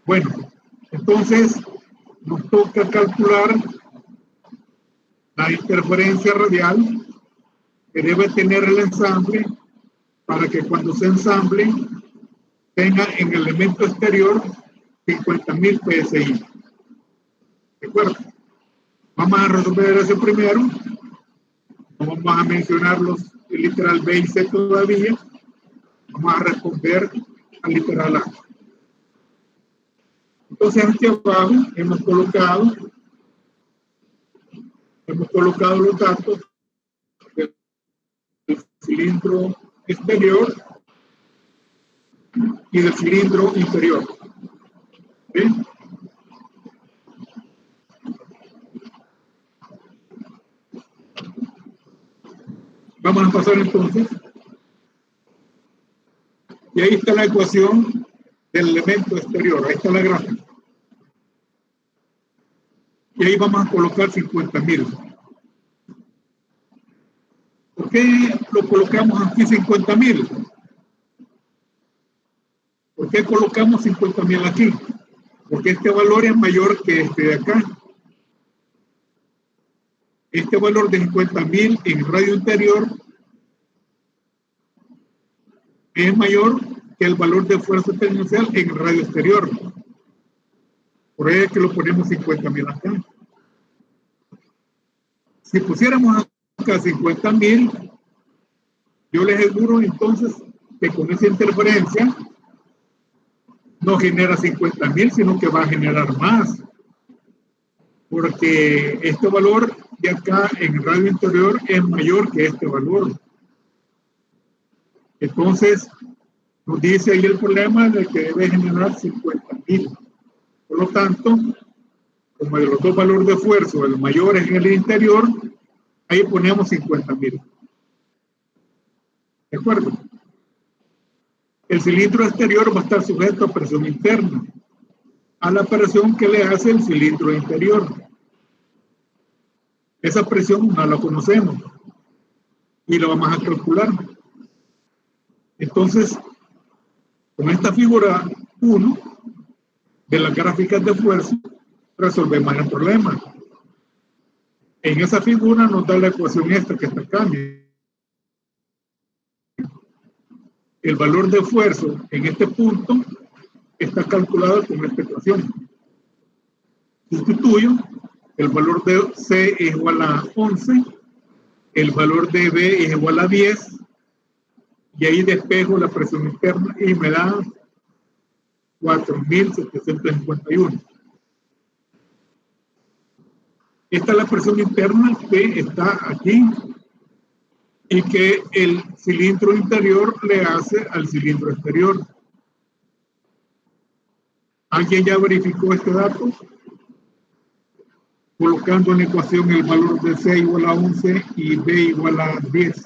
Bueno, entonces nos toca calcular la interferencia radial que debe tener el ensamble para que cuando se ensamble tenga en el elemento exterior 50.000 PSI. ¿De acuerdo? Vamos a resolver ese primero. No vamos a mencionar los literal B y C todavía. Vamos a responder al literal A. Entonces aquí abajo hemos colocado los datos del cilindro exterior y del cilindro interior. ¿Sí? Vamos a pasar entonces. Y ahí está la ecuación del elemento exterior. Ahí está la gráfica. Y ahí vamos a colocar 50.000. ¿Por qué lo colocamos aquí 50.000? ¿Por qué colocamos 50.000 aquí? Porque este valor es mayor que este de acá. Este valor de 50.000 en el radio interior es mayor que el valor de fuerza tangencial en el radio exterior. Por eso es que lo ponemos 50.000 acá. Si pusiéramos acá 50.000, yo les aseguro entonces que con esa interferencia no genera 50,000, sino que va a generar más. Porque este valor de acá en el radio interior es mayor que este valor. Entonces, nos dice ahí el problema de que debe generar 50,000. Por lo tanto, como de los dos valores de esfuerzo, el mayor es en el interior, ahí ponemos 50,000. ¿De acuerdo? El cilindro exterior va a estar sujeto a presión interna, a la presión que le hace el cilindro interior. Esa presión no la conocemos y la vamos a calcular. Entonces, con esta figura 1 de las gráficas de esfuerzo, resolvemos el problema. En esa figura nos da la ecuación esta que está acá. El valor de esfuerzo en este punto está calculado con esta ecuación. Sustituyo, el valor de C es igual a 11, el valor de B es igual a 10, y ahí despejo la presión interna y me da 4,751. Esta es la presión interna que está aquí y que el cilindro interior le hace al cilindro exterior. ¿Alguien ya verificó este dato? Colocando en la ecuación el valor de C igual a 11 y B igual a 10.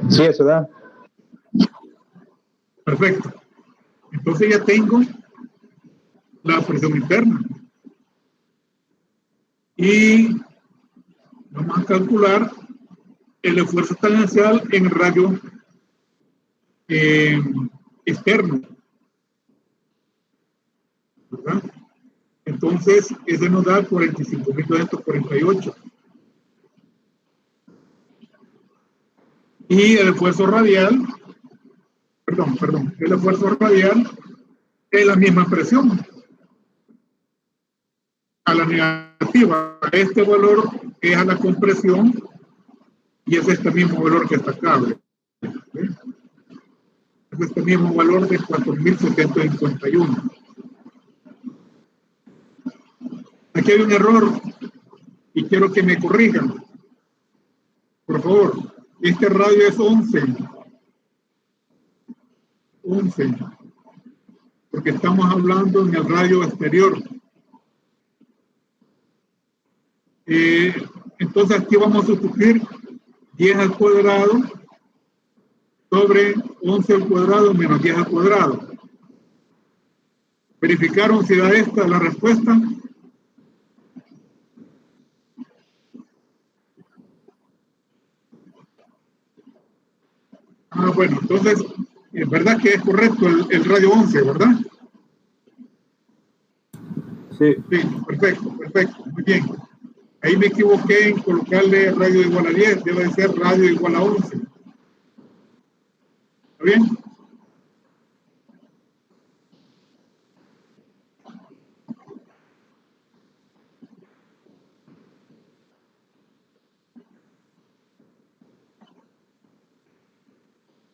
Sí, eso da. Perfecto. Entonces ya tengo la presión interna. Y vamos a calcular el esfuerzo tangencial en el radio externo. ¿Verdad? Entonces, ese nos da 45,248. Y el esfuerzo radial, el esfuerzo radial es la misma presión. A la negativa, este valor es a la compresión y es este mismo valor que está acá. Es este mismo valor de 4,751. Aquí hay un error y quiero que me corrijan. Por favor, este radio es 11. 11. Porque estamos hablando en el radio exterior. Entonces aquí vamos a sustituir 10 al cuadrado sobre 11 al cuadrado menos 10 al cuadrado. ¿Verificaron si da esta la respuesta? Bueno, entonces, es verdad que es correcto el radio 11, ¿verdad? Sí. Sí, perfecto, muy bien. Ahí me equivoqué en colocarle radio igual a 10, debe ser radio igual a 11. ¿Está bien?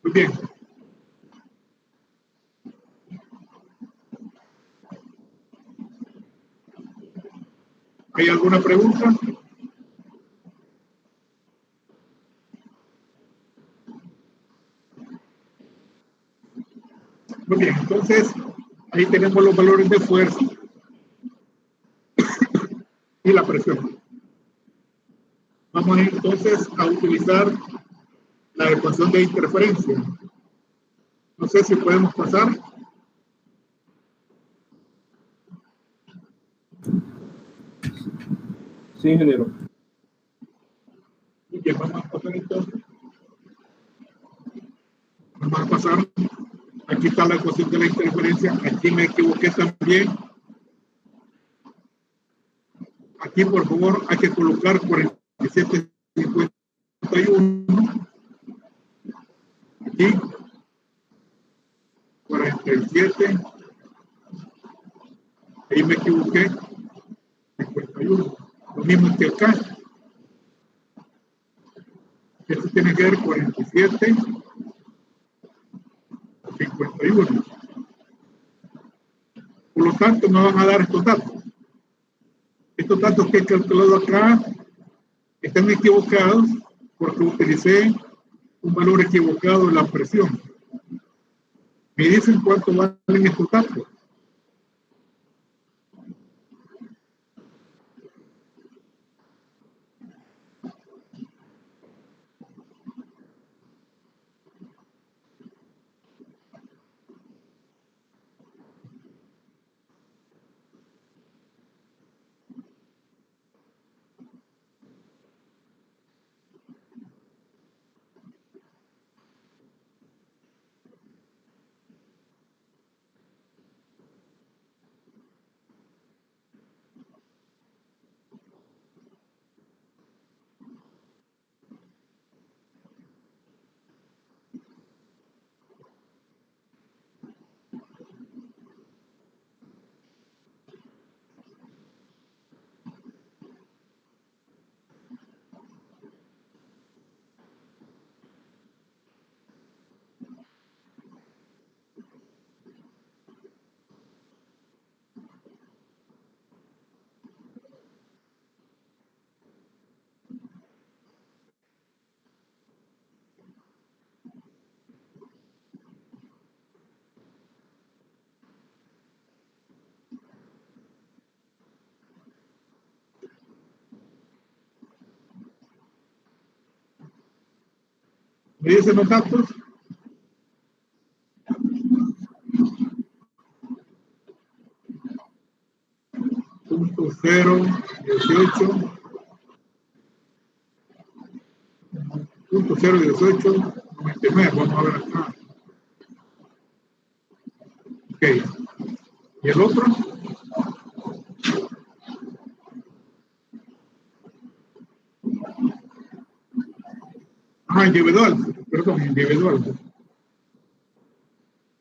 Muy bien. ¿Hay alguna pregunta? Muy bien, entonces ahí tenemos los valores de esfuerzo y la presión. Vamos entonces a utilizar la ecuación de interferencia. No sé si podemos pasar. Sí, ingeniero. Muy bien, vamos a pasar entonces. Vamos a pasar. Aquí está la ecuación de la interferencia. Aquí me equivoqué también. Aquí, por favor, hay que colocar 47,51. Aquí. 47. Ahí me equivoqué. 51. Lo mismo que acá. Esto tiene que ver 47. 51. lo tanto me van a dar estos datos. Estos datos que he calculado acá están equivocados porque utilicé un valor equivocado en la presión. Me dicen cuánto valen estos datos. ¿Me dicen los datos? Punto 018. Punto 018. 99. Vamos a ver acá. Ok. ¿Y el otro? Ah, individual. Perdón, individual.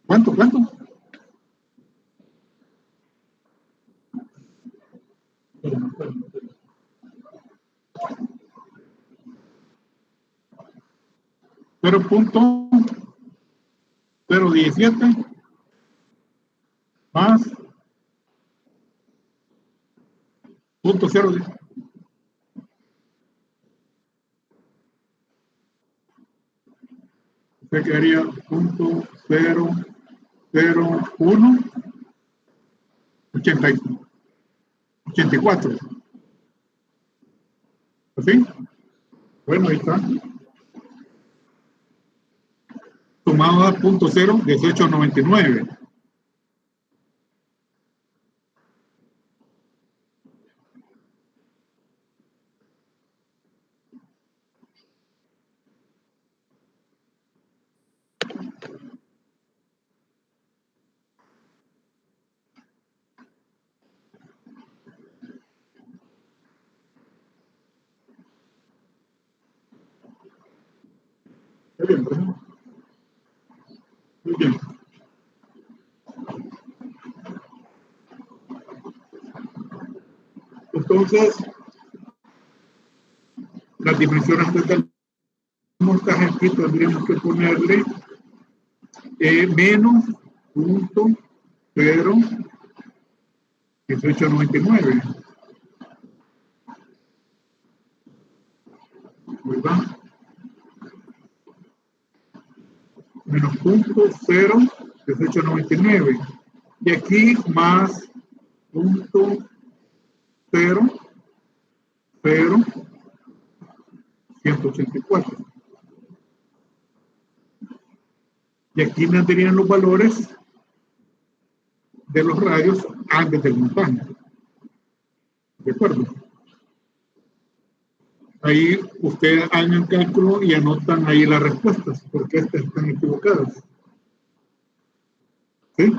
¿Cuánto? 0.017 más 0.010. Se quedaría 0.00184. ¿Así? Bueno, ahí está. Sumado a 0.01899. Muy bien, ¿verdad? Muy bien. Entonces, las dimensiones del montaje aquí tendríamos que ponerle menos 0.01899, ¿verdad? Menos 0.01899. Y aquí más 0.00184. Y aquí me darían los valores de los radios antes del montaje. ¿De acuerdo? Ahí ustedes hagan el cálculo y anotan ahí las respuestas, porque estas están equivocadas. ¿Sí?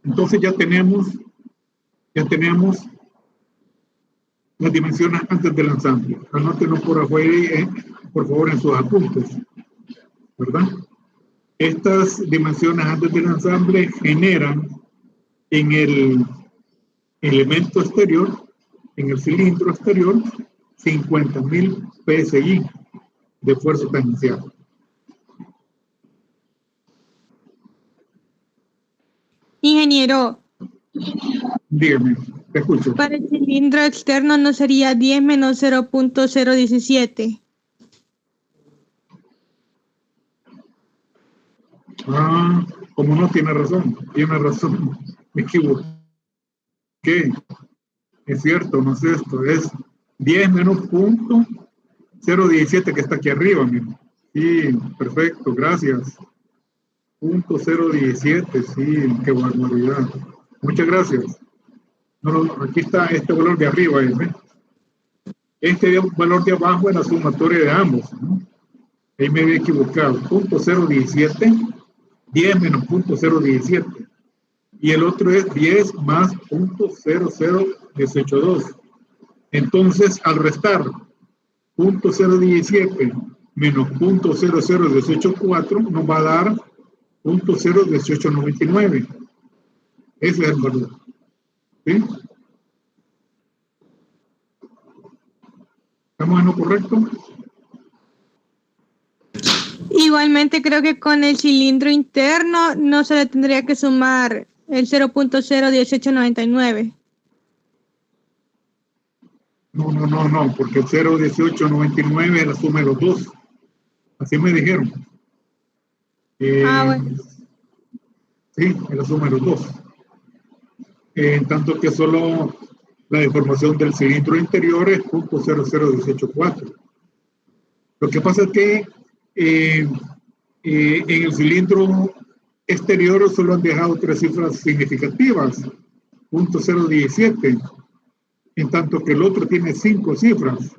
Entonces ya tenemos dimensiones antes del ensamble. Anótenlo por favor en sus apuntes, ¿verdad? Estas dimensiones antes del ensamble generan en el elemento exterior, en el cilindro exterior, 50,000 PSI de fuerza tangencial. Ingeniero. Dígame, te escucho. Para el cilindro externo no sería 10 menos 0.017. Como no, tiene razón, me equivoqué. Es cierto, no es esto, es 10 menos 0.017 que está aquí arriba, mira. Sí, perfecto, gracias. 0.017, sí, qué barbaridad. Muchas gracias. Aquí está este valor de arriba, ¿eh? Este valor de abajo es la sumatoria de ambos, ¿no? Ahí me había equivocado. 0.017, 10 menos 0.017. Y el otro es 10 más 0.00182. Entonces, al restar 0.017 menos 0.00184, nos va a dar 0.01899. Ese es el valor. ¿Sí? ¿Estamos en lo correcto? Igualmente creo que con el cilindro interno no se le tendría que sumar el 0.01899. No, porque el 0.1899 es la suma de los dos. Así me dijeron. Bueno. Sí, es la suma de los dos. En tanto que solo la deformación del cilindro interior es 0.00184. Lo que pasa es que en el cilindro exterior solo han dejado 3 cifras significativas, 0.017, en tanto que el otro tiene 5 cifras.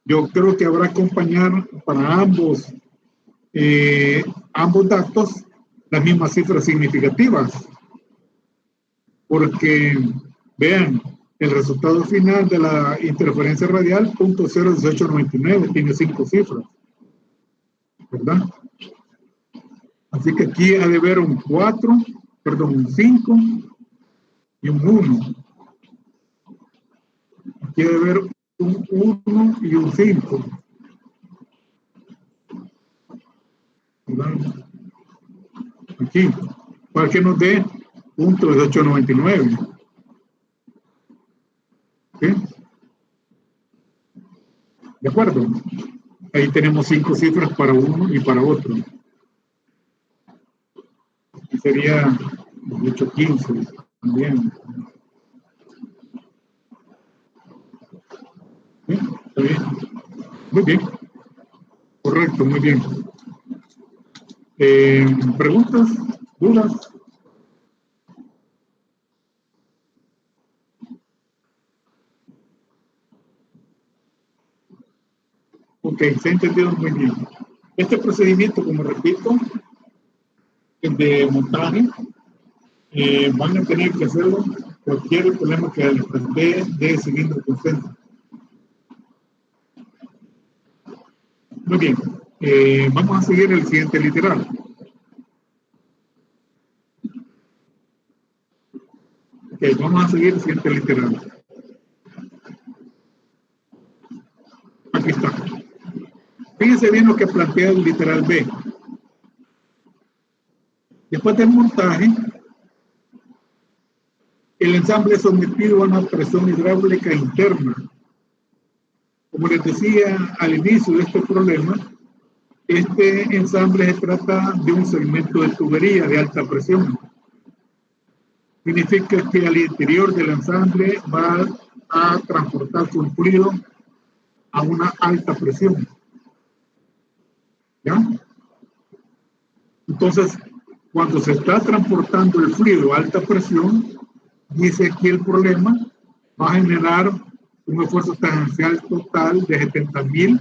Yo creo que habrá que acompañar para ambos datos las mismas cifras significativas, porque vean, el resultado final de la interferencia radial, 0.01899, tiene 5 cifras, ¿verdad? Así que aquí ha de haber un 5 y un 1. Aquí ha de haber un 1 y un 5. ¿Verdad? Aquí, para que nos dé 0.1899. ¿Sí? ¿De acuerdo? Ahí tenemos 5 cifras para uno y para otro. Aquí sería 1815 también. ¿Sí? ¿Está bien? Muy bien. Correcto, muy bien. ¿Preguntas? ¿Dudas? Ok, se ha entendido muy bien. Este procedimiento, como repito, es de montaje. Van a tener que hacerlo cualquier problema que les plantee de cilindro concéntrico. Muy bien. Vamos a seguir el siguiente literal. Ok, vamos a seguir el siguiente literal. Aquí está. Fíjense bien lo que plantea el literal B. Después del montaje, el ensamble es sometido a una presión hidráulica interna. Como les decía al inicio de este problema, este ensamble se trata de un segmento de tubería de alta presión. Significa que al interior del ensamble va a transportarse un fluido a una alta presión. ¿Ya? Entonces, cuando se está transportando el fluido a alta presión, dice aquí el problema, va a generar un esfuerzo tangencial total de 70,000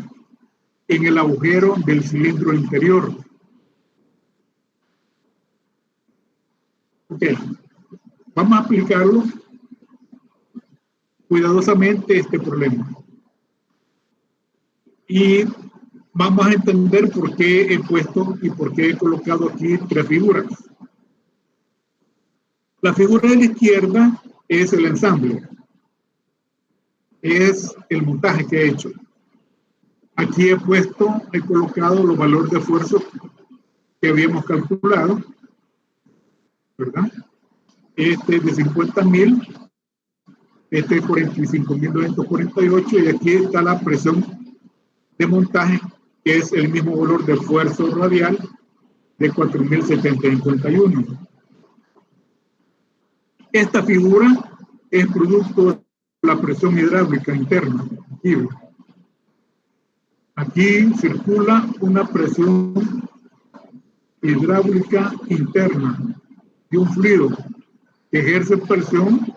en el agujero del cilindro interior. Ok, vamos a aplicarlo cuidadosamente este problema. Y vamos a entender por qué he puesto y por qué he colocado aquí 3 figuras. La figura de la izquierda es el ensamble. Es el montaje que he hecho. Aquí he colocado los valores de esfuerzo que habíamos calculado, ¿verdad? Este es de 50,000, este es 45,948 y aquí está la presión de montaje, que es el mismo valor de esfuerzo radial de 4,751. Esta figura es producto de la presión hidráulica interna. Aquí circula una presión hidráulica interna de un fluido que ejerce presión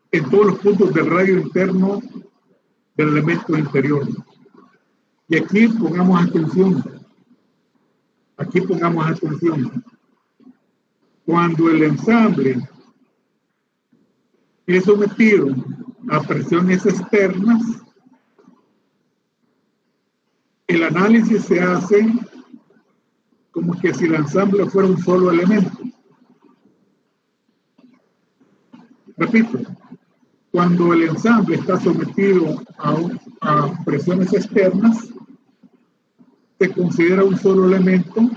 en todos los puntos del radio interno del elemento interior. Y aquí pongamos atención. Cuando el ensamble es sometido a presiones externas, el análisis se hace como que si el ensamble fuera un solo elemento. Repito, cuando el ensamble está sometido a presiones externas, se considera un solo elemento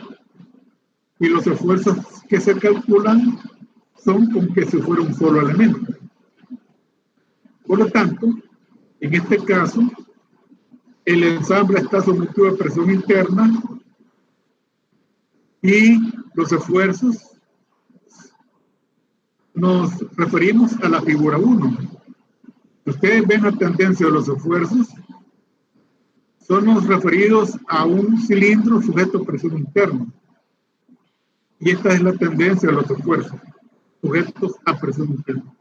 y los esfuerzos que se calculan son como que si fuera un solo elemento. Por lo tanto, en este caso, el ensamble está sometido a presión interna y los esfuerzos nos referimos a la figura 1. Ustedes ven la tendencia de los esfuerzos, son los referidos a un cilindro sujeto a presión interna. Y esta es la tendencia de los esfuerzos, sujetos a presión interna.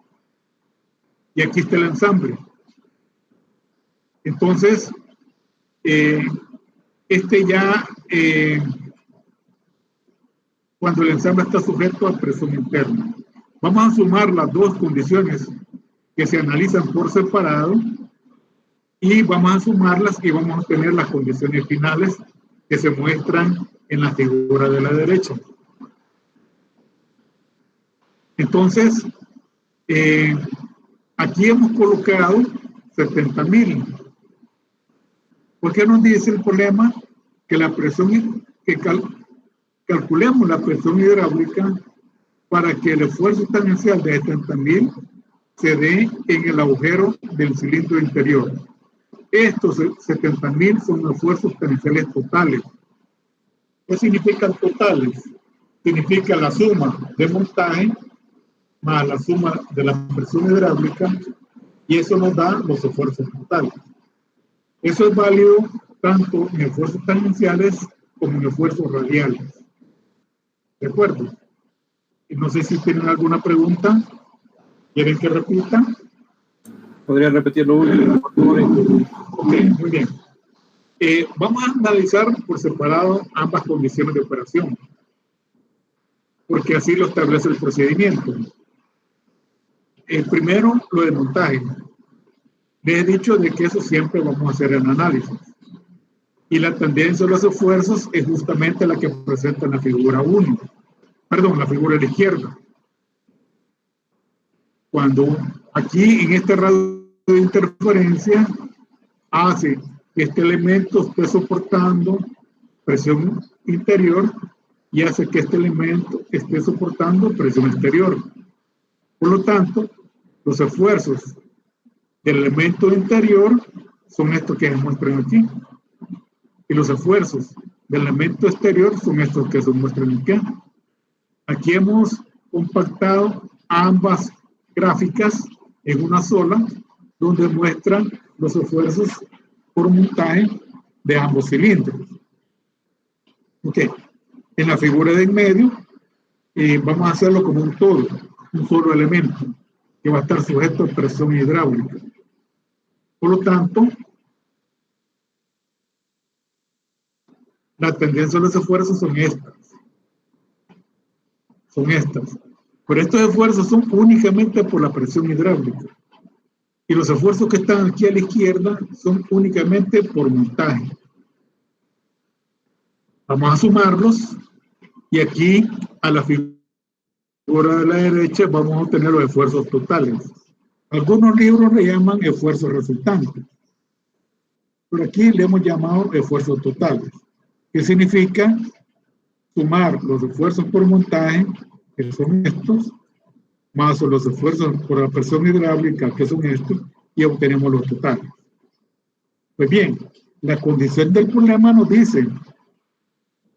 Y aquí está el ensamble. Entonces, cuando el ensamble está sujeto a presión interna. Vamos a sumar las dos condiciones que se analizan por separado y vamos a sumarlas y vamos a obtener las condiciones finales que se muestran en la figura de la derecha. Entonces, aquí hemos colocado 70,000. ¿Por qué nos dice el problema que la presión, calculemos la presión hidráulica para que el esfuerzo tagencial de 70,000 se dé en el agujero del cilindro interior? Estos 70,000 son esfuerzos tagenciales totales. ¿Qué significan totales? Significa la suma de montaje más la suma de la presión hidráulica y eso nos da los esfuerzos totales. Eso es válido tanto en esfuerzos tangenciales como en esfuerzos radiales. ¿De acuerdo? Y no sé si tienen alguna pregunta. ¿Quieren que repita? ¿Podría repetirlo último, por favor? Ok, muy bien. Vamos a analizar por separado ambas condiciones de operación, porque así lo establece el procedimiento. Primero, lo de montaje. Les he dicho de que eso siempre vamos a hacer en análisis. Y la tendencia de los esfuerzos es justamente la que presenta en la figura 1. Perdón, la figura de la izquierda. Cuando aquí en este radio de interferencia hace que este elemento esté soportando presión interior y hace que este elemento esté soportando presión exterior. Por lo tanto, los esfuerzos del elemento interior son estos que se muestran aquí. Y los esfuerzos del elemento exterior son estos que se muestran aquí. Aquí hemos compactado ambas gráficas en una sola, donde muestran los esfuerzos por montaje de ambos cilindros. Ok. En la figura de en medio, vamos a hacerlo como un todo, un solo elemento, que va a estar sujeto a presión hidráulica. Por lo tanto, la tendencia de los esfuerzos son estas. Pero estos esfuerzos son únicamente por la presión hidráulica. Y los esfuerzos que están aquí a la izquierda son únicamente por montaje. Vamos a sumarlos y aquí a la figura de la derecha vamos a obtener los esfuerzos totales. Algunos libros le llaman esfuerzos resultantes. Por aquí le hemos llamado esfuerzos totales, que significa sumar los esfuerzos por montaje, que son estos, más los esfuerzos por la presión hidráulica, que son estos, y obtenemos los totales. Pues bien, la condición del problema nos dice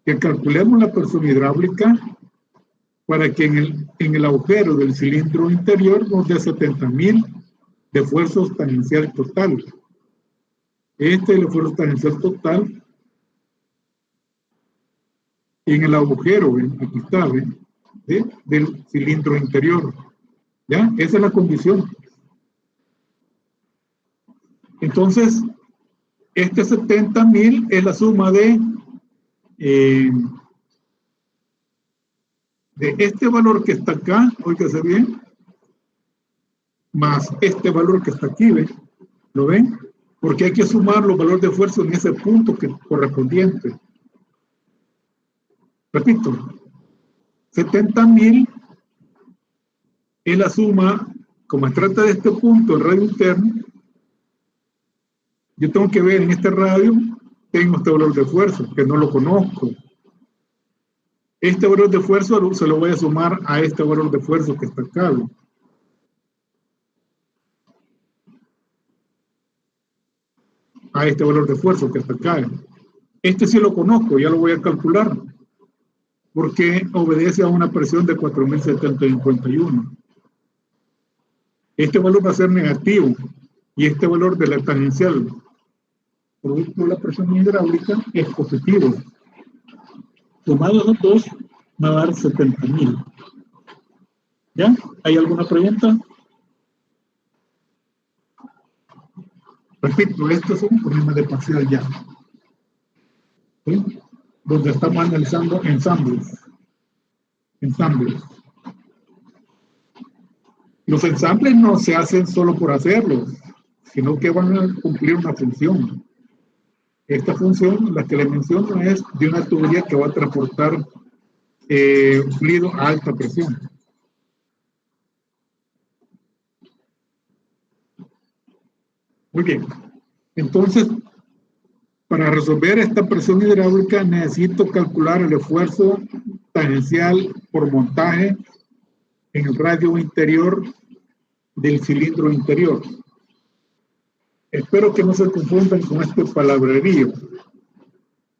que calculemos la presión hidráulica para que en el agujero del cilindro interior nos dé 70.000 de esfuerzos tangencial total. Este es el esfuerzo tangencial total en el agujero, ¿ven? Aquí está, ¿ven? Del cilindro interior. ¿Ya? Esa es la condición. Entonces, este 70.000 es la suma de este valor que está acá, óigase bien, más este valor que está aquí, ¿ven? ¿Lo ven? Porque hay que sumar los valores de esfuerzo en ese punto correspondiente. Repito, 70.000 es la suma, como se trata de este punto, el radio interno, yo tengo que ver en este radio, tengo este valor de esfuerzo, que no lo conozco. Este valor de esfuerzo se lo voy a sumar a este valor de esfuerzo que está acá. A este valor de esfuerzo que está acá. Este sí lo conozco, ya lo voy a calcular, porque obedece a una presión de 4.751. Este valor va a ser negativo, y este valor de la tangencial producto de la presión hidráulica es positivo. Sumados los dos, va a dar 70.000. ¿Ya? ¿Hay alguna pregunta? Repito, esto es un problema de parcial ya. ¿Sí? Donde estamos analizando ensambles. Los ensambles no se hacen solo por hacerlos, sino que van a cumplir una función. Esta función, la que le menciono, es de una tubería que va a transportar fluido a alta presión. Muy bien. Entonces, para resolver esta presión hidráulica necesito calcular el esfuerzo tangencial por montaje en el radio interior del cilindro interior. Espero que no se confundan con este palabrerío,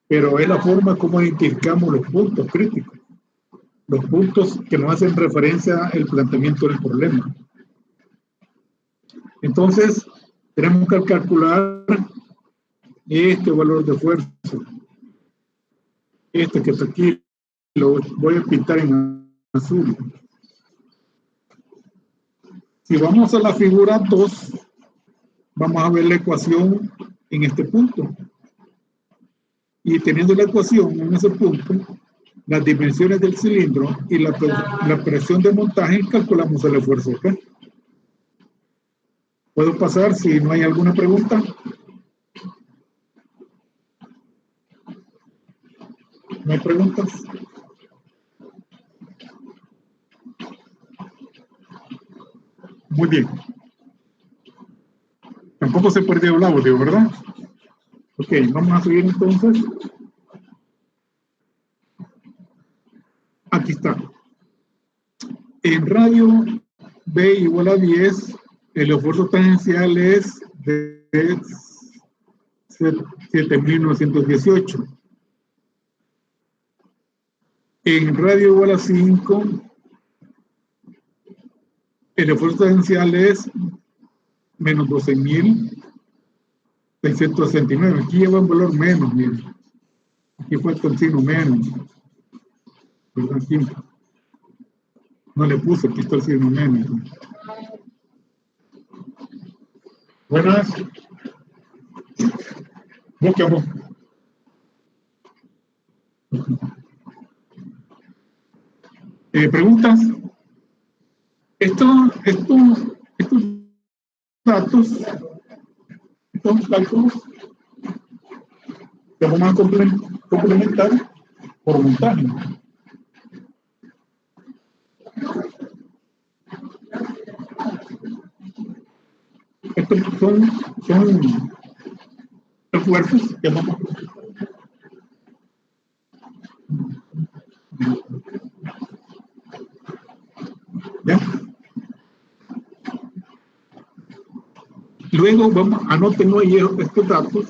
pero es la forma como identificamos los puntos críticos, los puntos que nos hacen referencia al planteamiento del problema. Entonces, tenemos que calcular este valor de esfuerzo. Este que está aquí, lo voy a pintar en azul. Si vamos a la figura 2, vamos a ver la ecuación en este punto. Y teniendo la ecuación en ese punto, las dimensiones del cilindro y la presión de montaje, calculamos el esfuerzo acá. ¿Puedo pasar si no hay alguna pregunta? ¿No hay preguntas? Muy bien. Tampoco se perdió el audio, ¿verdad? Ok, vamos a seguir entonces. Aquí está. En radio B igual a 10, el esfuerzo tangencial es de 7.918. En radio igual a 5, el esfuerzo tangencial es menos 12.669. Aquí lleva un valor menos, miren. Aquí fue el signo menos. ¿Verdad? Aquí no le puse, aquí está el signo menos. Buenas. Busquemos. ¿Preguntas? Esto datos son cálculos que vamos a complementar por montaje. Estos son esfuerzos que vamos ¿ya? Luego anótenlo ahí estos datos,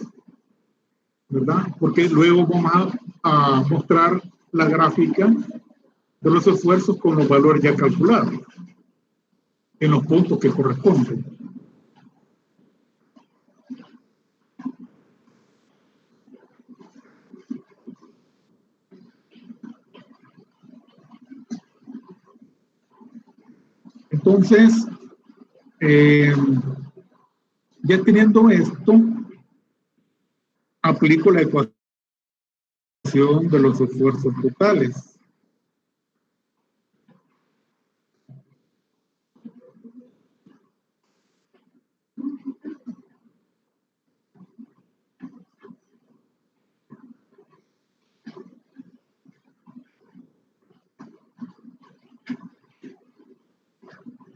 ¿verdad? Porque luego vamos a mostrar la gráfica de los esfuerzos con los valores ya calculados en los puntos que corresponden. Entonces, ya teniendo esto, aplico la ecuación de los esfuerzos totales.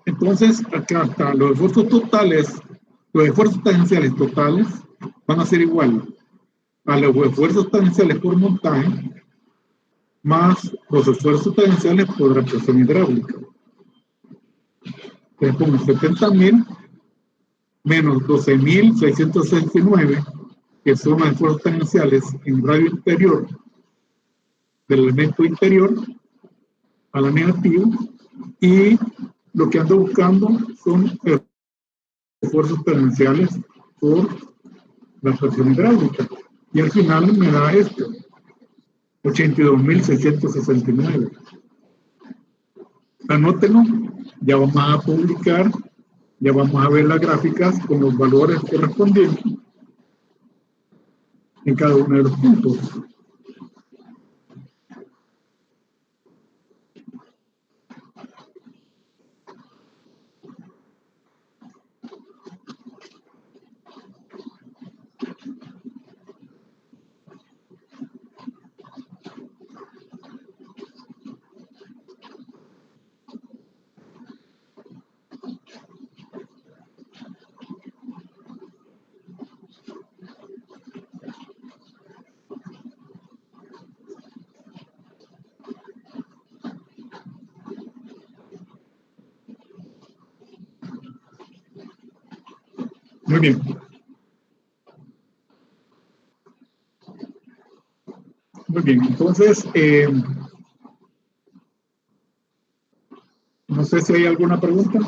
Entonces, acá está, los esfuerzos totales, los esfuerzos tangenciales totales van a ser iguales a los esfuerzos tangenciales por montaje más los esfuerzos tangenciales por represión hidráulica. Entonces, como 70.000 menos 12.669, que son los esfuerzos tangenciales en radio interior del elemento interior a la negativa, y lo que ando buscando son esfuerzos tangenciales por la presión hidráulica. Y al final me da esto, 82.669. Anótenlo, ya vamos a publicar, ya vamos a ver las gráficas con los valores correspondientes en cada uno de los puntos. Muy bien. Muy bien, entonces, no sé si hay alguna pregunta.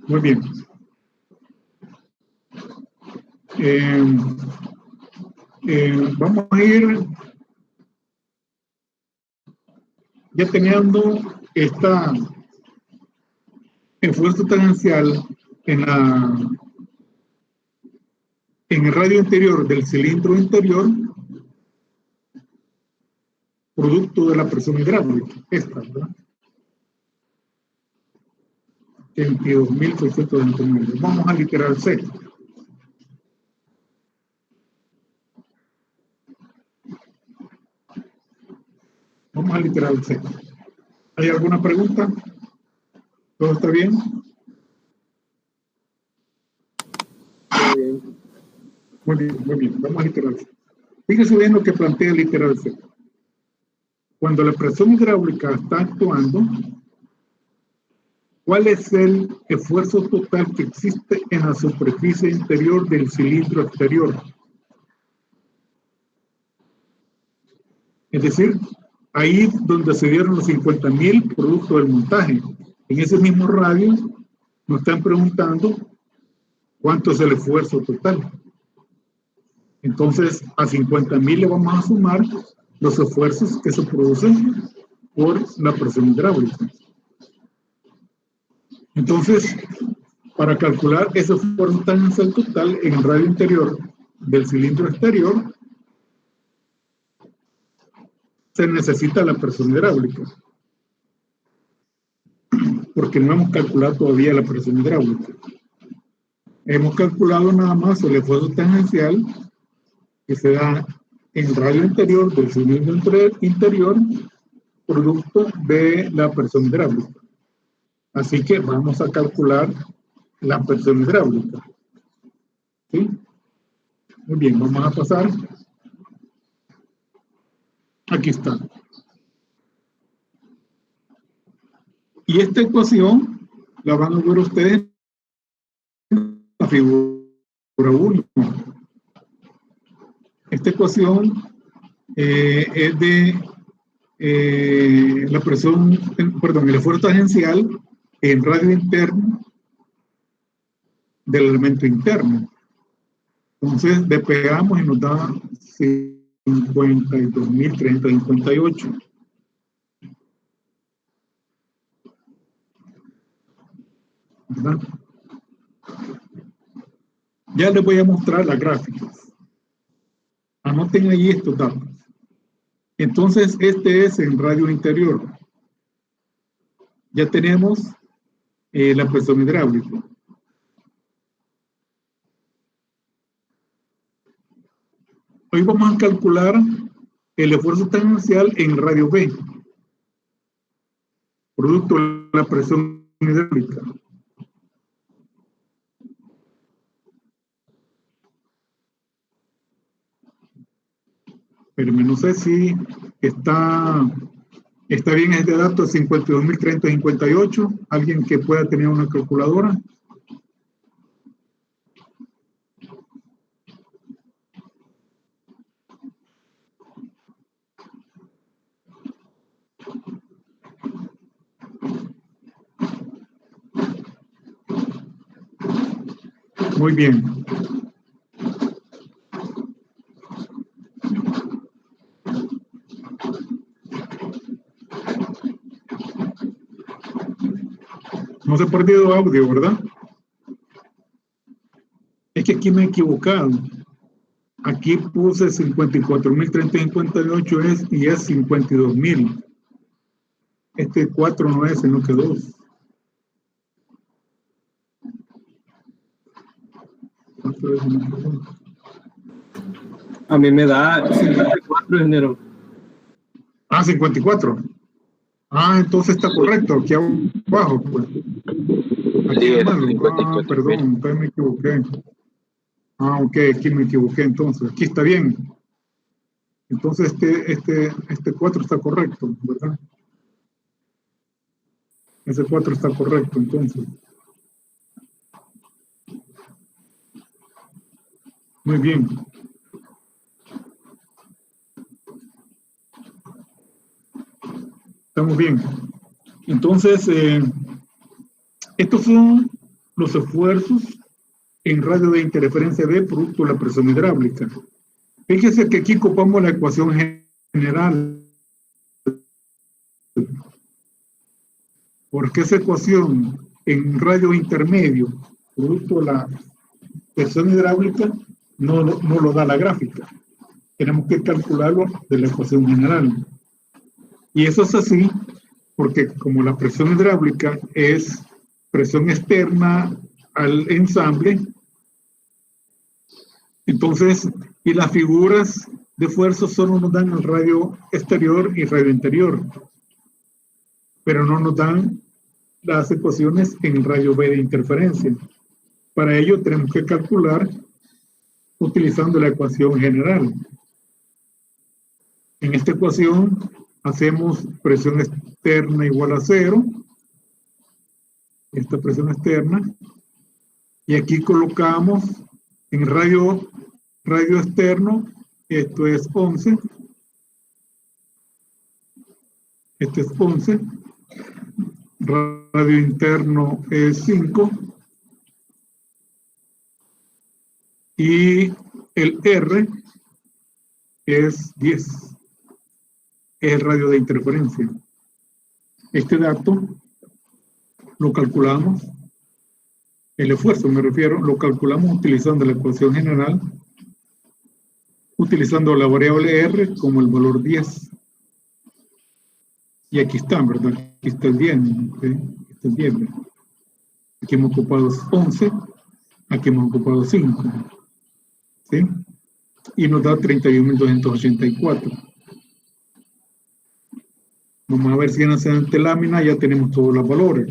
Muy bien. Vamos a ir ya teniendo esta esfuerzo tangencial en el radio interior del cilindro interior, producto de la presión hidráulica, esta, ¿verdad? 22.629. Vamos a literal C. Vamos a literal C. ¿Hay alguna pregunta? ¿Todo está bien? Muy bien, muy bien. Vamos a literal C. Fíjese bien lo que plantea literal C. Cuando la presión hidráulica está actuando, ¿cuál es el esfuerzo total que existe en la superficie interior del cilindro exterior? Es decir, ahí donde se dieron los 50.000 producto del montaje. En ese mismo radio nos están preguntando cuánto es el esfuerzo total. Entonces, a 50,000 le vamos a sumar los esfuerzos que se producen por la presión hidráulica. Entonces, para calcular ese esfuerzo tangencial total en el radio interior del cilindro exterior, se necesita la presión hidráulica, porque no hemos calculado todavía la presión hidráulica. Hemos calculado nada más el esfuerzo tangencial que se da en el radio interior del cilindro interior, producto de la presión hidráulica. Así que vamos a calcular la presión hidráulica. ¿Sí? Muy bien, vamos a pasar. Aquí está. Y esta ecuación la van a ver ustedes en la figura 1. Esta ecuación es de la presión, perdón, el esfuerzo tangencial en radio interno del elemento interno. Entonces despegamos y nos da 52.358. ¿Verdad? Ya les voy a mostrar las gráficas. Anoten ahí estos datos. Entonces, este es en radio interior. Ya tenemos la presión hidráulica. Hoy vamos a calcular el esfuerzo tangencial en radio B, producto de la presión hidráulica. Pero no sé si está bien este dato, 52.358. ¿Alguien que pueda tener una calculadora? Muy bien. No se ha perdido audio, ¿verdad? Es que aquí me he equivocado. Aquí puse 54.358 y es 52.000. Este 4 no es, sino que 2. A mí me da 54, ingeniero. Ah, 54. Ah, entonces está correcto, aquí abajo, pues. Aquí Sí, hermano. 54. Ah, perdón, entonces me equivoqué. Ah, ok, aquí me equivoqué entonces. Aquí está bien. Entonces este 4 está correcto, ¿verdad? Ese 4 está correcto, entonces. Muy bien. Estamos bien. Entonces, estos son los esfuerzos en radio de interferencia B producto de la presión hidráulica. Fíjese que aquí ocupamos la ecuación general. Porque esa ecuación en radio intermedio producto de la presión hidráulica no lo da la gráfica. Tenemos que calcularlo de la ecuación general. Y eso es así porque como la presión hidráulica es presión externa al ensamble, entonces, y las figuras de esfuerzo solo nos dan el radio exterior y radio interior, pero no nos dan las ecuaciones en el radio B de interferencia. Para ello tenemos que calcular utilizando la ecuación general. En esta ecuación hacemos presión externa igual a 0, esta presión externa, y aquí colocamos en radio externo, esto es 11, este es 11, radio interno es 5, y el R es 10. Es el radio de interferencia. Este dato lo calculamos, el esfuerzo me refiero, lo calculamos utilizando la ecuación general, utilizando la variable R como el valor 10. Y aquí está, ¿verdad? Aquí está el 10. ¿Okay? Aquí está el 10. Aquí hemos ocupado 11, aquí hemos ocupado 5. ¿Sí? Y nos da 31.284. Vamos a ver si en la siguiente lámina ya tenemos todos los valores.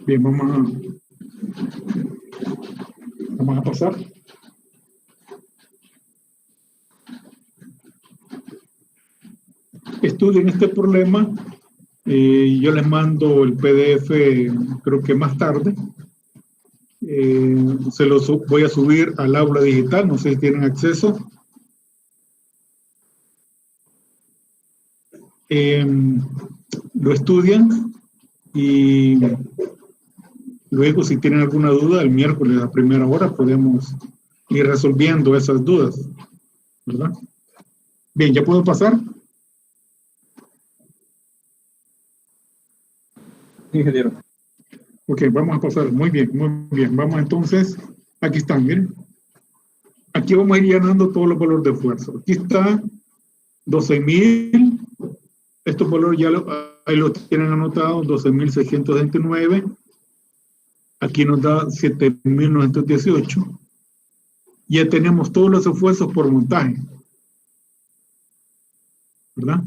Bien, vamos a pasar. Estudien este problema. Yo les mando el PDF, creo que más tarde. Se los voy a subir al aula digital, no sé si tienen acceso. Lo estudian y luego, si tienen alguna duda, el miércoles a primera hora podemos ir resolviendo esas dudas, ¿verdad? Bien, ¿ya puedo pasar? Ingeniero. Ok, vamos a pasar. Muy bien, muy bien. Vamos entonces, aquí están, miren. Aquí vamos a ir llenando todos los valores de esfuerzo. Aquí está 12.000. Estos valores ya ahí lo tienen anotados, 12.629. Aquí nos da 7.918. Ya tenemos todos los esfuerzos por montaje, ¿verdad?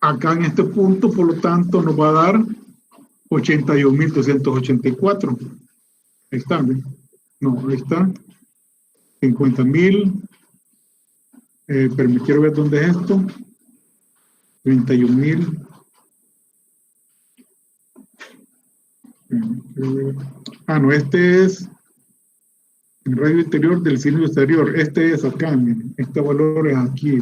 Acá en este punto, por lo tanto, nos va a dar 81.284. Ahí está, ¿ven? No, ahí está. 50.000. Pero me quiero ver dónde es esto. 31.000. No, este es el radio interior del cilindro exterior. Este es acá, miren. Este valor es aquí.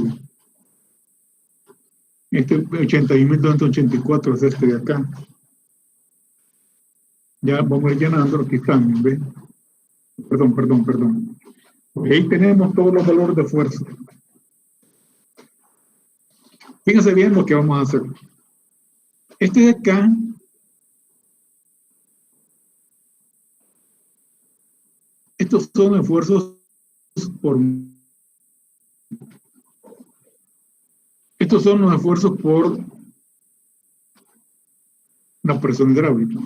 Este 81.284 es este de acá. Ya vamos a ir llenando. Aquí están, ¿ven? Perdón. Ahí tenemos todos los valores de esfuerzo. Fíjense bien lo que vamos a hacer. Este de acá estos son esfuerzos por... Estos son los esfuerzos por la presión hidráulica.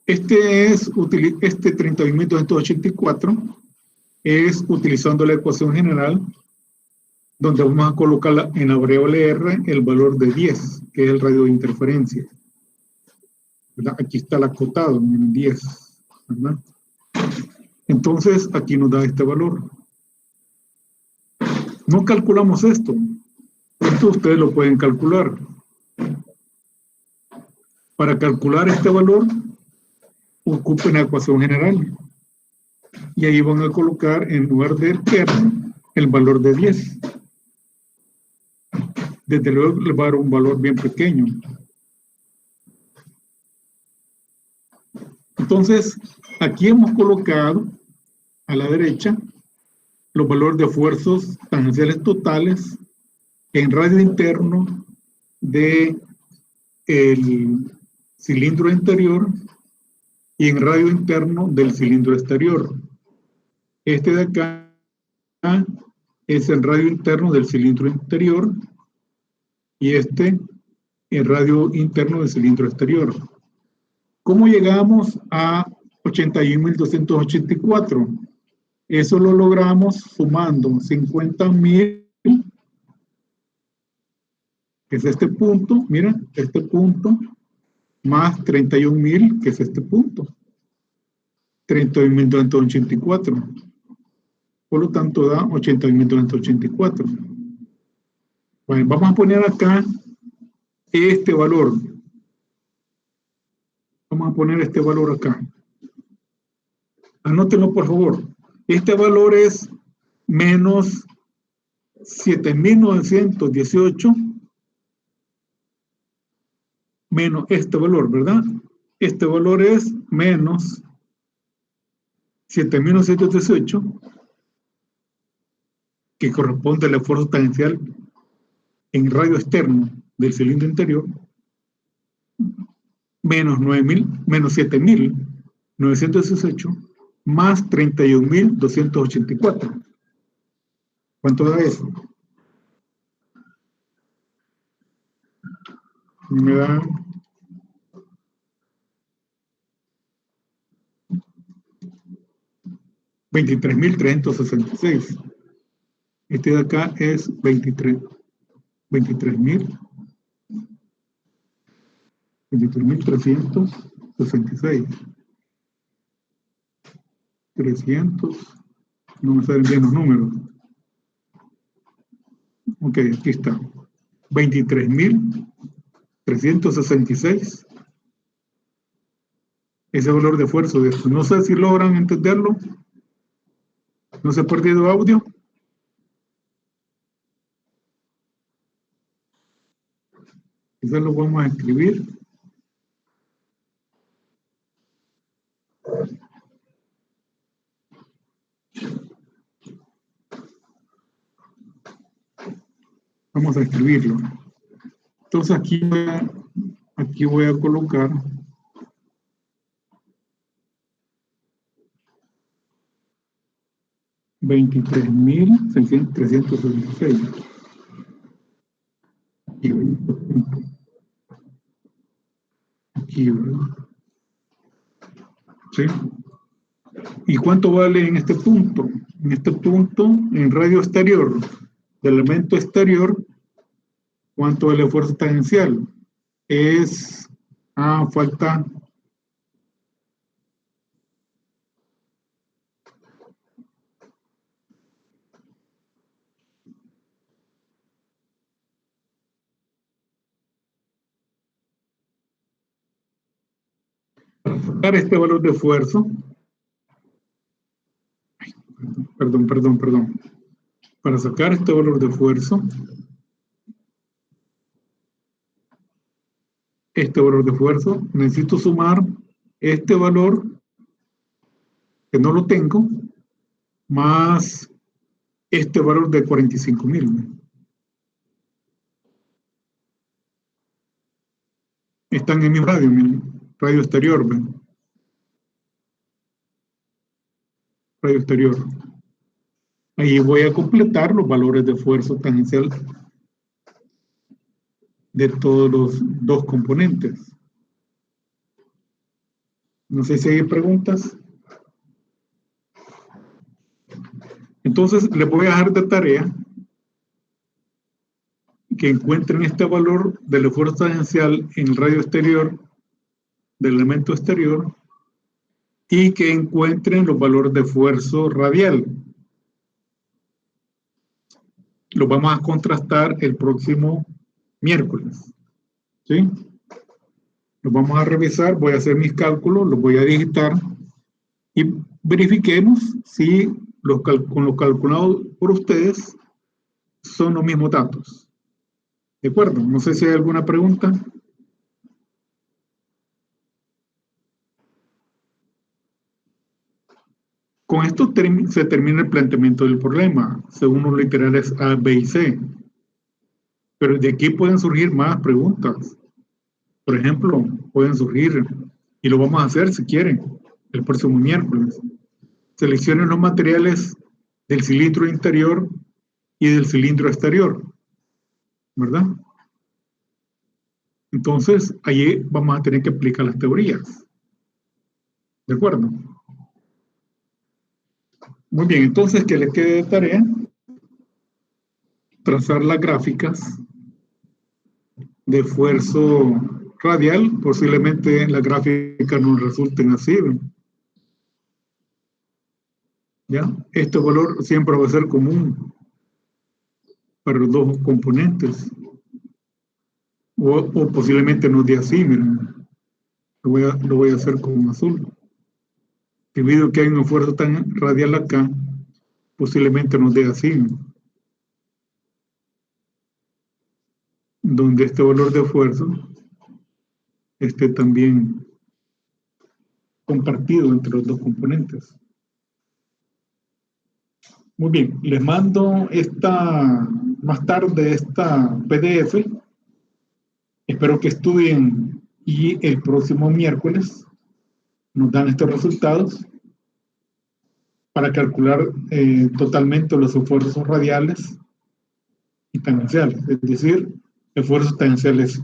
Este 31.284 es utilizando la ecuación general, donde vamos a colocar en la variable R el valor de 10, que es el radio de interferencia. ¿Verdad? Aquí está el acotado en 10. ¿Verdad? Entonces, aquí nos da este valor. No calculamos esto. Esto ustedes lo pueden calcular. Para calcular este valor, ocupen la ecuación general. Y ahí van a colocar en lugar del R el valor de 10. Desde luego les va a dar un valor bien pequeño. Entonces, aquí hemos colocado a la derecha los valores de esfuerzos tangenciales totales en radio interno de el cilindro interior y en radio interno del cilindro exterior. Este de acá es el radio interno del cilindro interior y este el radio interno del cilindro exterior. ¿Cómo llegamos a 81.284? Eso lo logramos sumando 50.000, que es este punto, mira, este punto, más 31.000, que es este punto. 31.284. Por lo tanto, da 81.284. Bueno, vamos a poner acá este valor. Vamos a poner este valor acá. Anótenlo, por favor. Este valor es menos 7.918 menos este valor, ¿verdad? Este valor es menos 7.918, que corresponde al esfuerzo tangencial en radio externo del cilindro interior, menos 7.918 más 31.284. ¿Cuánto da eso? Me da 23.366. Este de acá es 23.366. 300, no me salen bien los números. Ok, aquí está. 23.366. Ese valor de esfuerzo de esto. No sé si logran entenderlo. ¿No se ha perdido audio? Quizás lo vamos a escribir. Vamos a escribirlo. Entonces aquí voy a colocar $23.366. Aquí, ¿verdad? ¿Sí? ¿Y cuánto vale en este punto? En este punto, en radio exterior, del elemento exterior, ¿cuánto es el esfuerzo tangencial? Es, falta para sacar este valor de esfuerzo. Perdón. Para sacar este valor de esfuerzo, necesito sumar este valor, que no lo tengo, más este valor de 45.000. Están en mi radio exterior, ¿ven? Radio exterior. Ahí voy a completar los valores de esfuerzo tangencial de todos los dos componentes. No sé si hay preguntas. Entonces, les voy a dejar de tarea que encuentren este valor del esfuerzo tangencial en el radio exterior del elemento exterior y que encuentren los valores de esfuerzo radial. Los vamos a contrastar el próximo miércoles. ¿Sí? Los vamos a revisar, voy a hacer mis cálculos, los voy a digitar y verifiquemos si con los calculados por ustedes son los mismos datos. ¿De acuerdo? No sé si hay alguna pregunta. Con esto se termina el planteamiento del problema, según los literales A, B y C. Pero de aquí pueden surgir más preguntas. Por ejemplo, pueden surgir, y lo vamos a hacer si quieren, el próximo miércoles. Seleccionen los materiales del cilindro interior y del cilindro exterior, ¿verdad? Entonces, allí vamos a tener que aplicar las teorías. ¿De acuerdo? Muy bien, entonces, que les quede de tarea trazar las gráficas de esfuerzo radial. Posiblemente las gráficas nos resulten así, ¿no? ¿Ya? Este valor siempre va a ser común para los dos componentes. O posiblemente nos dé así, miren. Lo voy a hacer con azul. Debido a que hay un esfuerzo tan radial acá, posiblemente nos dé así, donde este valor de esfuerzo esté también compartido entre los dos componentes. Muy bien, les mando más tarde esta PDF. Espero que estudien y el próximo miércoles nos dan estos resultados para calcular totalmente los esfuerzos radiales y tangenciales, es decir, esfuerzos tangenciales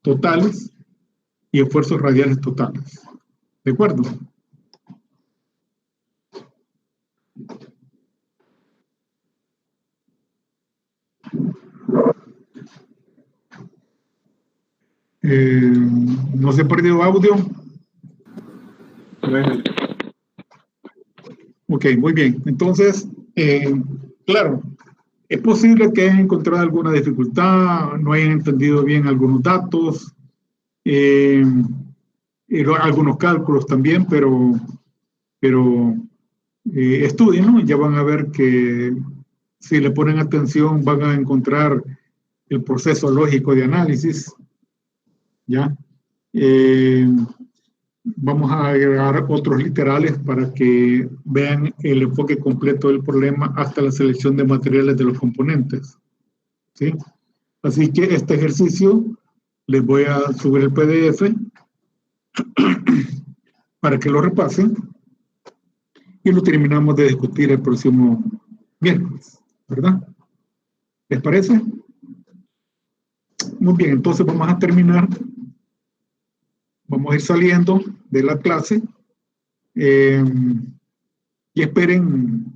totales y esfuerzos radiales totales. ¿De acuerdo? ¿No se ha perdido audio? Ok, muy bien. Entonces, claro, es posible que hayan encontrado alguna dificultad, no hayan entendido bien algunos datos, algunos cálculos también, pero estudien, ¿no? Ya van a ver que si le ponen atención van a encontrar el proceso lógico de análisis, ¿ya? Vamos a agregar otros literales para que vean el enfoque completo del problema hasta la selección de materiales de los componentes, ¿sí? Así que este ejercicio les voy a subir el PDF para que lo repasen y lo terminamos de discutir el próximo miércoles, ¿verdad? ¿Les parece? Muy bien, entonces vamos a terminar. Vamos a ir saliendo de la clase y esperen,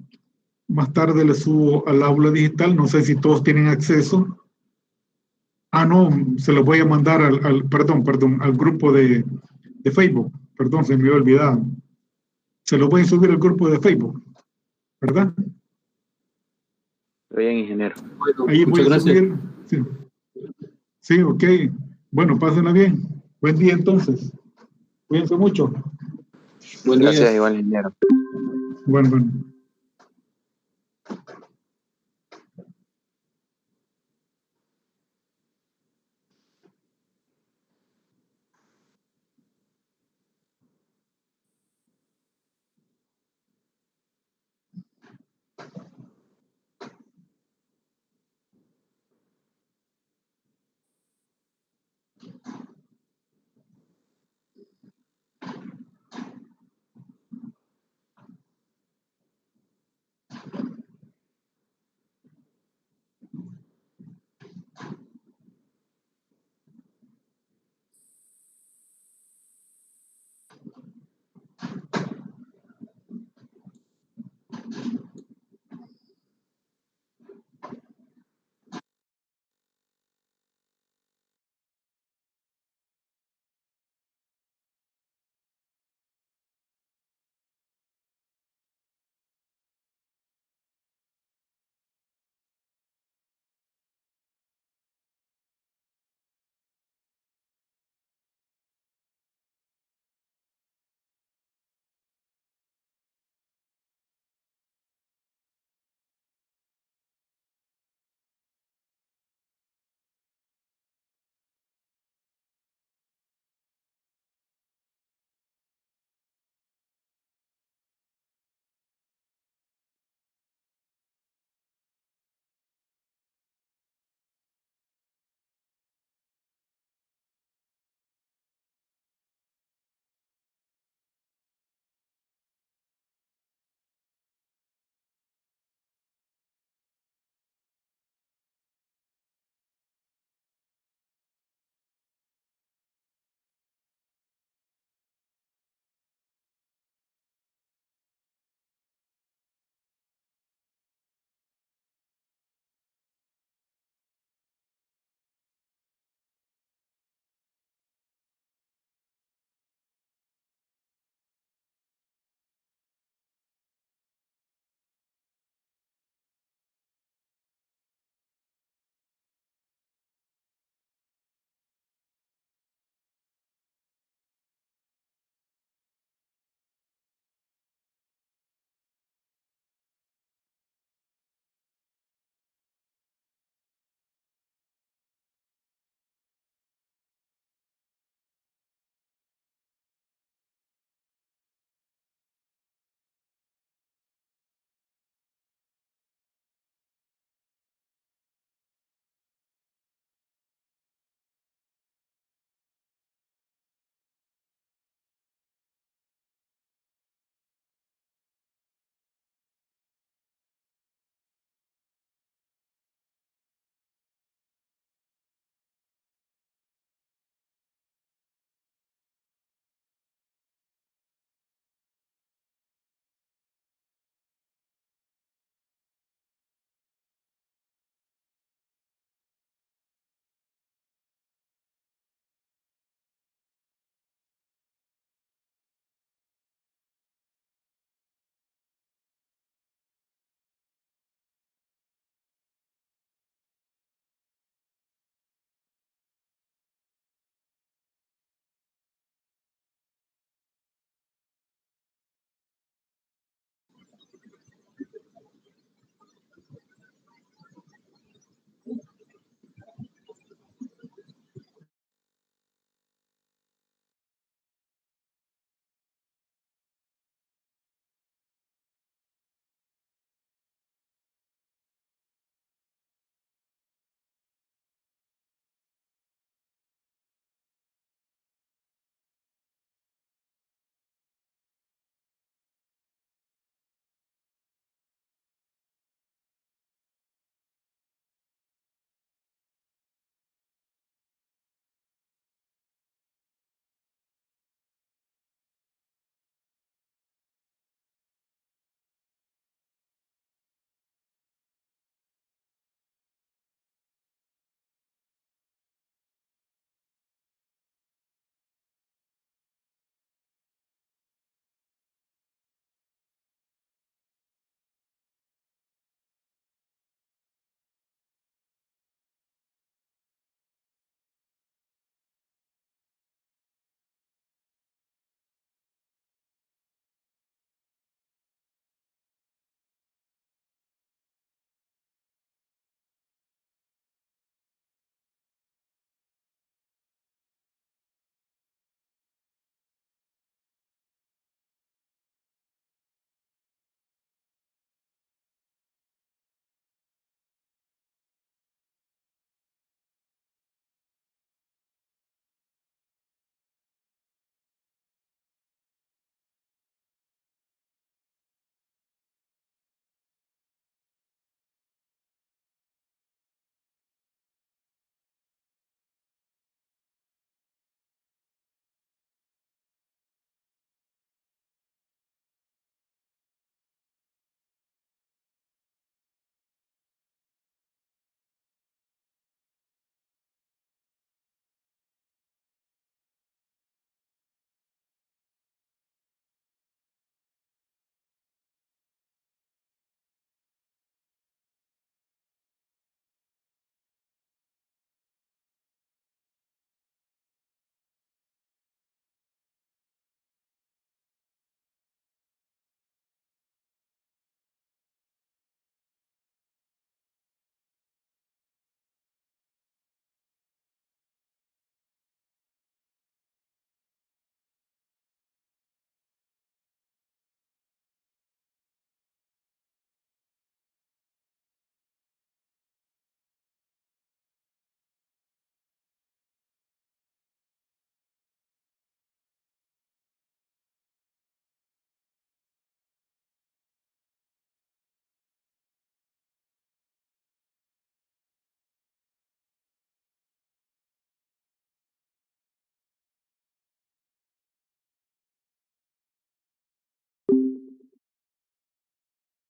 más tarde les subo al aula digital, no sé si todos tienen acceso. No, se los voy a mandar al grupo de Facebook, perdón, se me había olvidado. Se los voy a subir al grupo de Facebook, ¿verdad? Bien, ingeniero. Ahí voy a subir. Sí, ok. Bueno, pásenla bien. Buen día entonces. Cuídense mucho. Gracias, igual, ingeniero. Bueno.